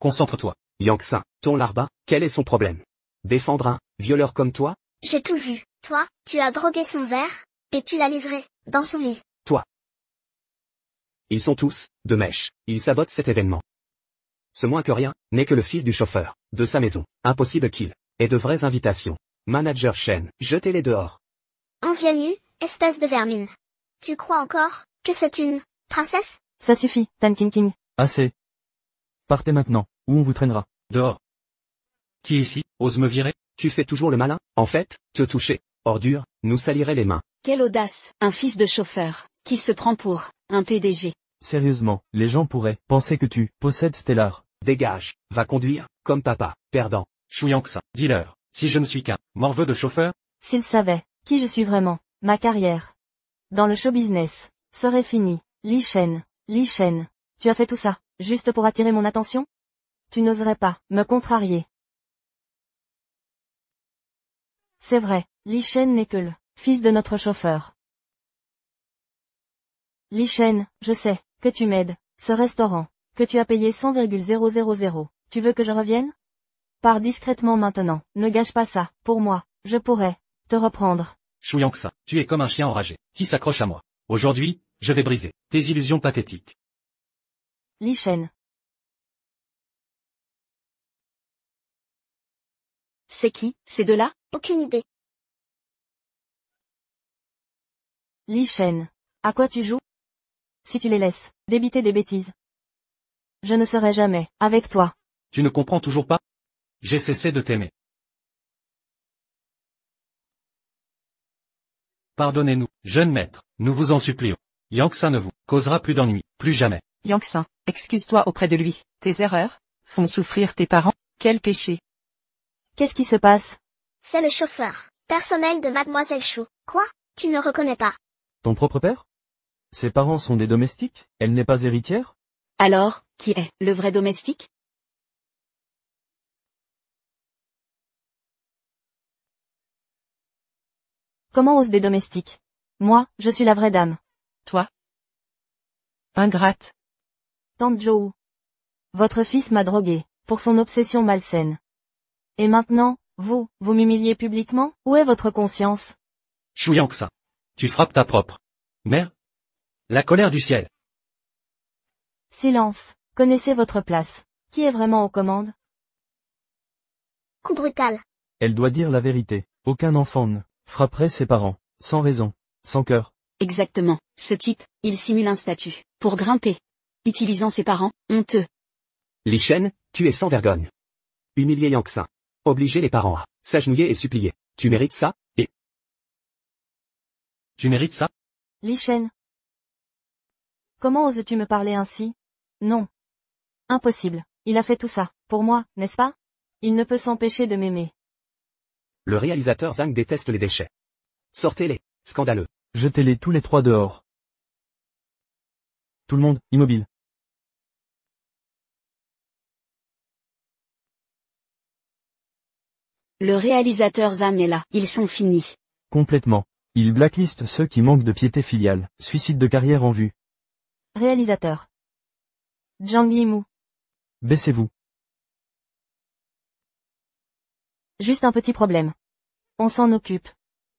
S1: Concentre-toi.
S3: Yangtze, ton larba, quel est son problème? Défendre un violeur comme toi?
S5: J'ai tout vu. Toi, tu as drogué son verre, et tu l'as livré, dans son lit.
S3: Toi. Ils sont tous de mèche. Ils sabotent cet événement. Ce moins que rien n'est que le fils du chauffeur de sa maison. Impossible qu'il ait de vraies invitations. Manager Shen, jetez-les dehors.
S5: 11e You, espèce de vermine. Tu crois encore que c'est une princesse?
S2: Ça suffit, Tan King King.
S4: Assez. Partez maintenant, ou on vous traînera.
S1: Dehors. Qui ici ose me virer?
S3: Tu fais toujours le malin? En fait, te toucher, ordure, nous salirait les mains.
S6: Quelle audace, un fils de chauffeur, qui se prend pour un PDG.
S4: Sérieusement, les gens pourraient penser que tu possèdes Stellar.
S3: Dégage, va conduire, comme papa, perdant.
S1: Shu Yangtze, dis-leur, si je ne suis qu'un morveux de chauffeur,
S2: S'ils savaient qui je suis vraiment, ma carrière dans le show business serait finie. Li Shen, Li Shen, tu as fait tout ça, juste pour attirer mon attention? Tu n'oserais pas me contrarier. C'est vrai, Li Shen n'est que le fils de notre chauffeur. Li Shen, je sais que tu m'aides. Ce restaurant que tu as payé 100,000, tu veux que je revienne? Pars discrètement maintenant, ne gâche pas ça, pour moi, je pourrais te reprendre.
S1: Shu Yangtze, tu es comme un chien enragé, qui s'accroche à moi. Aujourd'hui, je vais briser tes illusions pathétiques.
S2: Li Shen.
S6: C'est qui, ces deux-là?
S5: Aucune idée.
S2: Li Shen. À quoi tu joues? Si tu les laisses débiter des bêtises, je ne serai jamais avec toi.
S1: Tu ne comprends toujours pas? J'ai cessé de t'aimer. Pardonnez-nous, jeune maître, nous vous en supplions. Yangsa ne vous causera plus d'ennui, plus jamais.
S7: Yangsa, excuse-toi auprès de lui. Tes erreurs font souffrir tes parents. Quel péché.
S2: Qu'est-ce qui se passe?
S5: C'est le chauffeur personnel de Mademoiselle Chou. Quoi? Tu ne reconnais pas?
S4: Ton propre père? Ses parents sont des domestiques? Elle n'est pas héritière?
S6: Alors, qui est le vrai domestique?
S2: Comment osent des domestiques? Moi, je suis la vraie dame.
S7: Toi? Ingrate.
S2: Tante Zhou. Votre fils m'a drogué, pour son obsession malsaine. Et maintenant, vous m'humiliez publiquement? Où est votre conscience?
S1: Shu Yangsa. Tu frappes ta propre mère? La colère du ciel.
S2: Silence. Connaissez votre place. Qui est vraiment aux commandes?
S5: Coup brutal.
S4: Elle doit dire la vérité. Aucun enfant ne frapperait ses parents, sans raison, sans cœur.
S6: Exactement. Ce type, il simule un statut, pour grimper. Utilisant ses parents, honteux.
S3: Li Shen, tu es sans vergogne. Humilier Yangsa. Obliger les parents à s'agenouiller et supplier. Tu mérites ça, et...
S1: Tu mérites ça?
S2: Li Shen. Comment oses-tu me parler ainsi? Non. Impossible. Il a fait tout ça, pour moi, n'est-ce pas? Il ne peut s'empêcher de m'aimer.
S3: Le réalisateur Zhang déteste les déchets. Sortez-les, scandaleux.
S4: Jetez-les tous les trois dehors. Tout le monde, immobile.
S6: Le réalisateur Zhang est là. Ils sont finis.
S4: Complètement. Il blacklist ceux qui manquent de piété filiale. Suicide de carrière en vue.
S2: Réalisateur. Zhang Yimou.
S4: Baissez-vous.
S2: Juste un petit problème. On s'en occupe.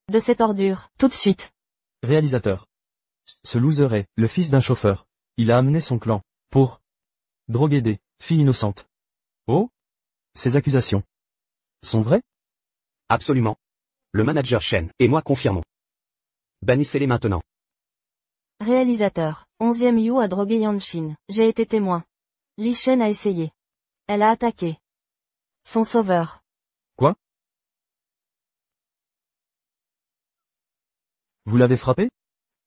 S2: De cette ordure, tout de suite.
S4: Réalisateur. Ce loser est le fils d'un chauffeur. Il a amené son clan pour droguer des filles innocentes. Oh? Ces accusations sont vraies?
S3: Absolument. Le manager Shen et moi confirmons. Bannissez-les maintenant.
S2: Réalisateur. 11e Yu a drogué Yanshin. J'ai été témoin. Li Shen a essayé. Elle a attaqué. Son sauveur.
S4: Quoi? Vous l'avez frappé?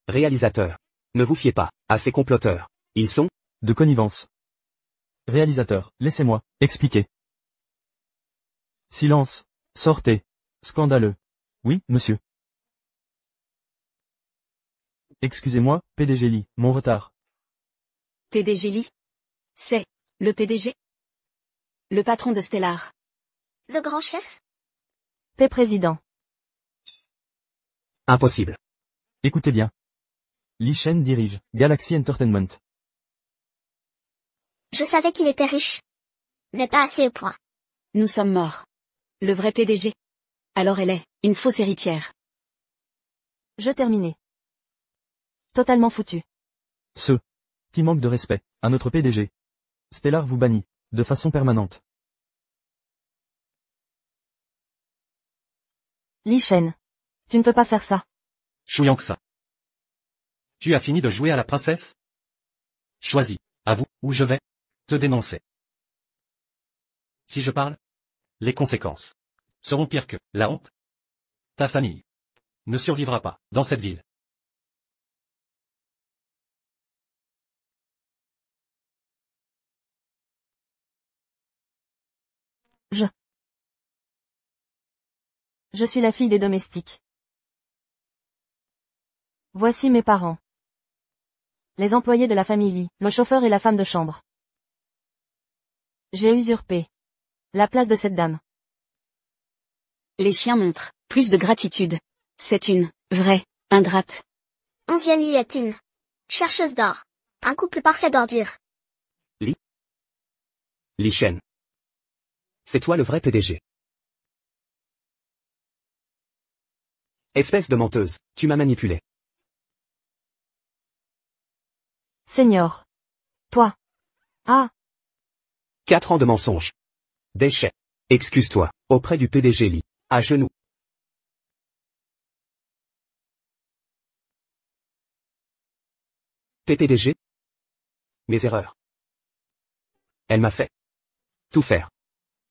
S3: Réalisateur. Ne vous fiez pas à ces comploteurs. Ils sont
S4: De connivence. Réalisateur, laissez-moi expliquer. Silence. Sortez. Scandaleux. Oui, monsieur. Excusez-moi, PDG Lee, mon retard.
S6: PDG Lee? C'est le PDG? Le patron de Stellar.
S5: Le grand chef?
S2: Paix président.
S3: impossibles.
S4: Écoutez bien. Li Shen dirige Galaxy Entertainment.
S5: Je savais qu'il était riche. Mais pas assez au point.
S6: Nous sommes morts. Le vrai PDG. Alors elle est une fausse héritière.
S2: Je terminais. Totalement foutu.
S4: Ceux qui manquent de respect à notre PDG. Stellar vous bannit de façon permanente.
S2: Li Shen. Tu ne peux pas faire ça.
S1: Shu Yangsa. Tu as fini de jouer à la princesse? Choisis, avoue, ou je vais te dénoncer. Si je parle, les conséquences seront pires que la honte. Ta famille ne survivra pas dans cette ville.
S2: Je suis la fille des domestiques. Voici mes parents. Les employés de la famille Lee, le chauffeur et la femme de chambre. J'ai usurpé la place de cette dame.
S6: Les chiens montrent plus de gratitude. C'est une vraie ingrate.
S5: 11e Yu est une chercheuse d'or. Un couple parfait d'ordures.
S3: Li Shen. C'est toi le vrai PDG. Espèce de menteuse, tu m'as manipulé.
S2: Seigneur. Toi. Ah,
S3: 4 ans de mensonges. Déchets. Excuse-toi, auprès du PDG Lee. À genoux. PPDG? Mes erreurs. Elle m'a fait tout faire.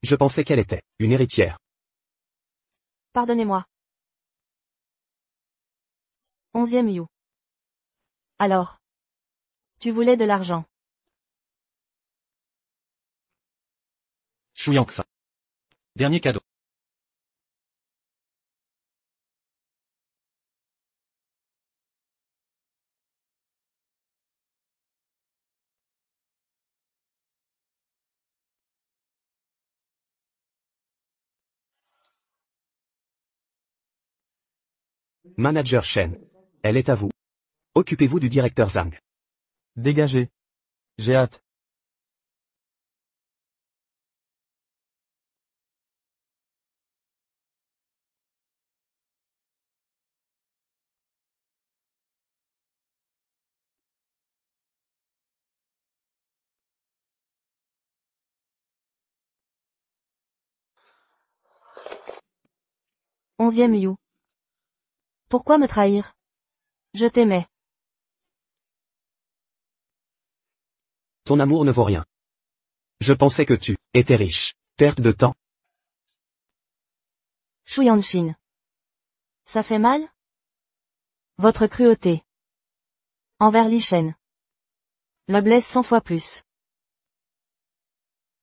S3: Je pensais qu'elle était une héritière.
S2: Pardonnez-moi. 11e You. Alors. Tu voulais de l'argent.
S1: Shu Yang-san. Dernier cadeau.
S3: Manager Shen. Elle est à vous. Occupez-vous du directeur Zhang.
S4: Dégagez. J'ai hâte.
S2: Onzième You. Pourquoi me trahir? Je t'aimais.
S3: Ton amour ne vaut rien. Je pensais que tu étais riche. Perte de temps.
S2: Shu Yanshin. Ça fait mal? Votre cruauté. Envers Li Shen. Me blesse 100 fois plus.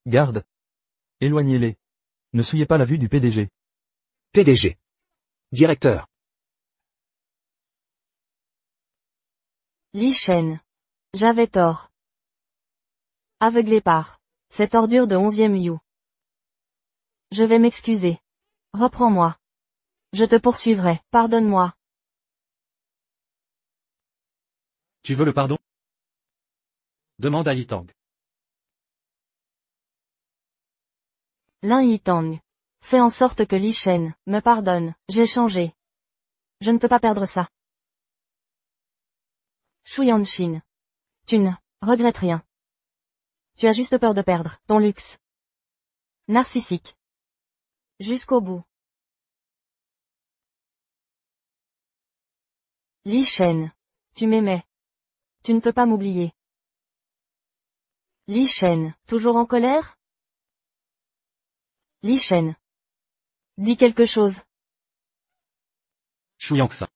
S4: Garde. Éloignez-les. Ne souillez pas la vue du PDG.
S3: PDG. Directeur.
S2: Li Shen. J'avais tort. Aveuglé par cette ordure de 11e You. Je vais m'excuser. Reprends-moi. Je te poursuivrai. Pardonne-moi.
S1: Tu veux le pardon? Demande à Yitang.
S2: Lin Yitang. Fais en sorte que Li Shen me pardonne. J'ai changé. Je ne peux pas perdre ça. Shu Yanshin. Tu ne regrettes rien. Tu as juste peur de perdre ton luxe. Narcissique. Jusqu'au bout. Li Shen. Tu m'aimais. Tu ne peux pas m'oublier. Li Shen. Toujours en colère? Li Shen. Dis quelque chose.
S1: Shu Yang-san.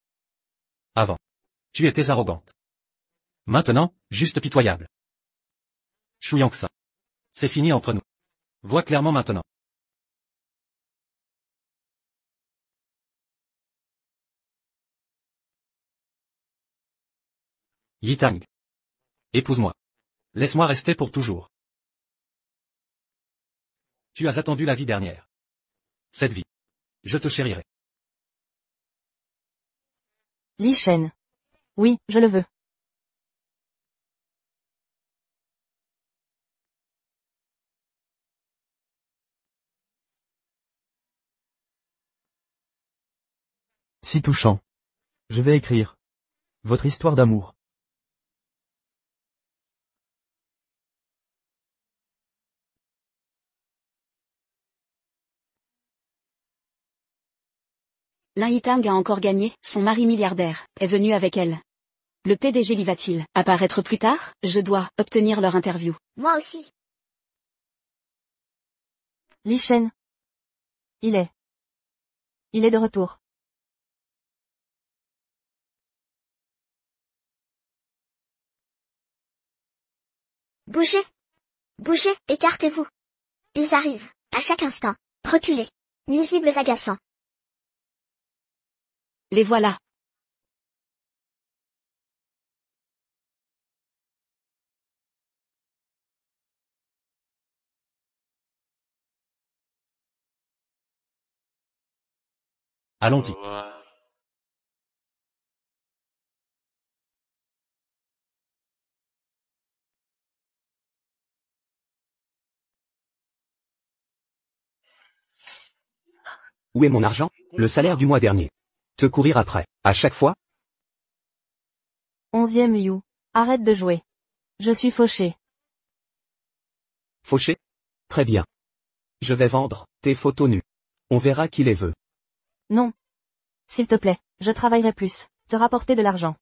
S1: Avant. Tu étais arrogante. Maintenant, juste pitoyable. Shu Yang-san. C'est fini entre nous. Vois clairement maintenant. Yitang. Épouse-moi. Laisse-moi rester pour toujours. Tu as attendu la vie dernière. Cette vie. Je te chérirai.
S2: Li Shen. Oui, je le veux.
S4: Si touchant. Je vais écrire. Votre histoire d'amour.
S6: Lin Yitang a encore gagné, son mari milliardaire est venu avec elle. Le PDG l'y va-t-il apparaître plus tard? Je dois obtenir leur interview.
S5: Moi aussi.
S2: Li Shen. Il est de retour.
S5: Bougez. Bougez, écartez-vous. Ils arrivent, à chaque instant. Reculez. Nuisibles agaçants.
S6: Les voilà.
S1: Allons-y.
S3: Où est mon argent? Le salaire du mois dernier. Te courir après. À chaque fois?
S2: 11e You. Arrête de jouer. Je suis fauché.
S3: Fauché? Très bien. Je vais vendre tes Tes photos nues. On verra qui les veut.
S2: Non. S'il te plaît, je travaillerai plus, te rapporter de l'argent.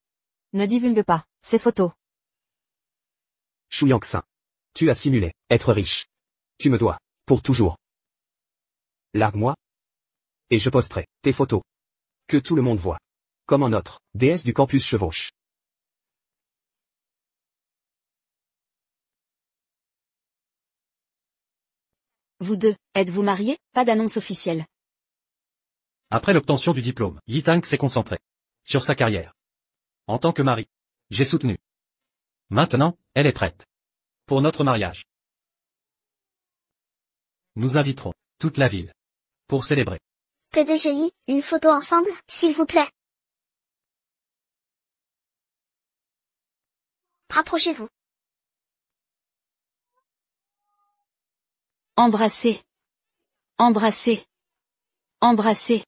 S2: Ne divulgue pas, ces photos.
S3: Shu Yangxin. Tu as simulé, être riche. Tu me dois, pour toujours. Largue-moi. Et je posterai, tes photos. Que tout le monde voit. Comme un autre, déesse du campus chevauche.
S6: Vous deux, êtes-vous mariés? Pas d'annonce officielle.
S1: Après l'obtention du diplôme, Yi Tang s'est concentré sur sa carrière. En tant que mari, j'ai soutenu. Maintenant, elle est prête pour notre mariage. Nous inviterons toute la ville pour célébrer.
S5: PDG Yi, une photo ensemble, s'il vous plaît. Rapprochez-vous.
S6: Embrassez. Embrassez. Embrassez.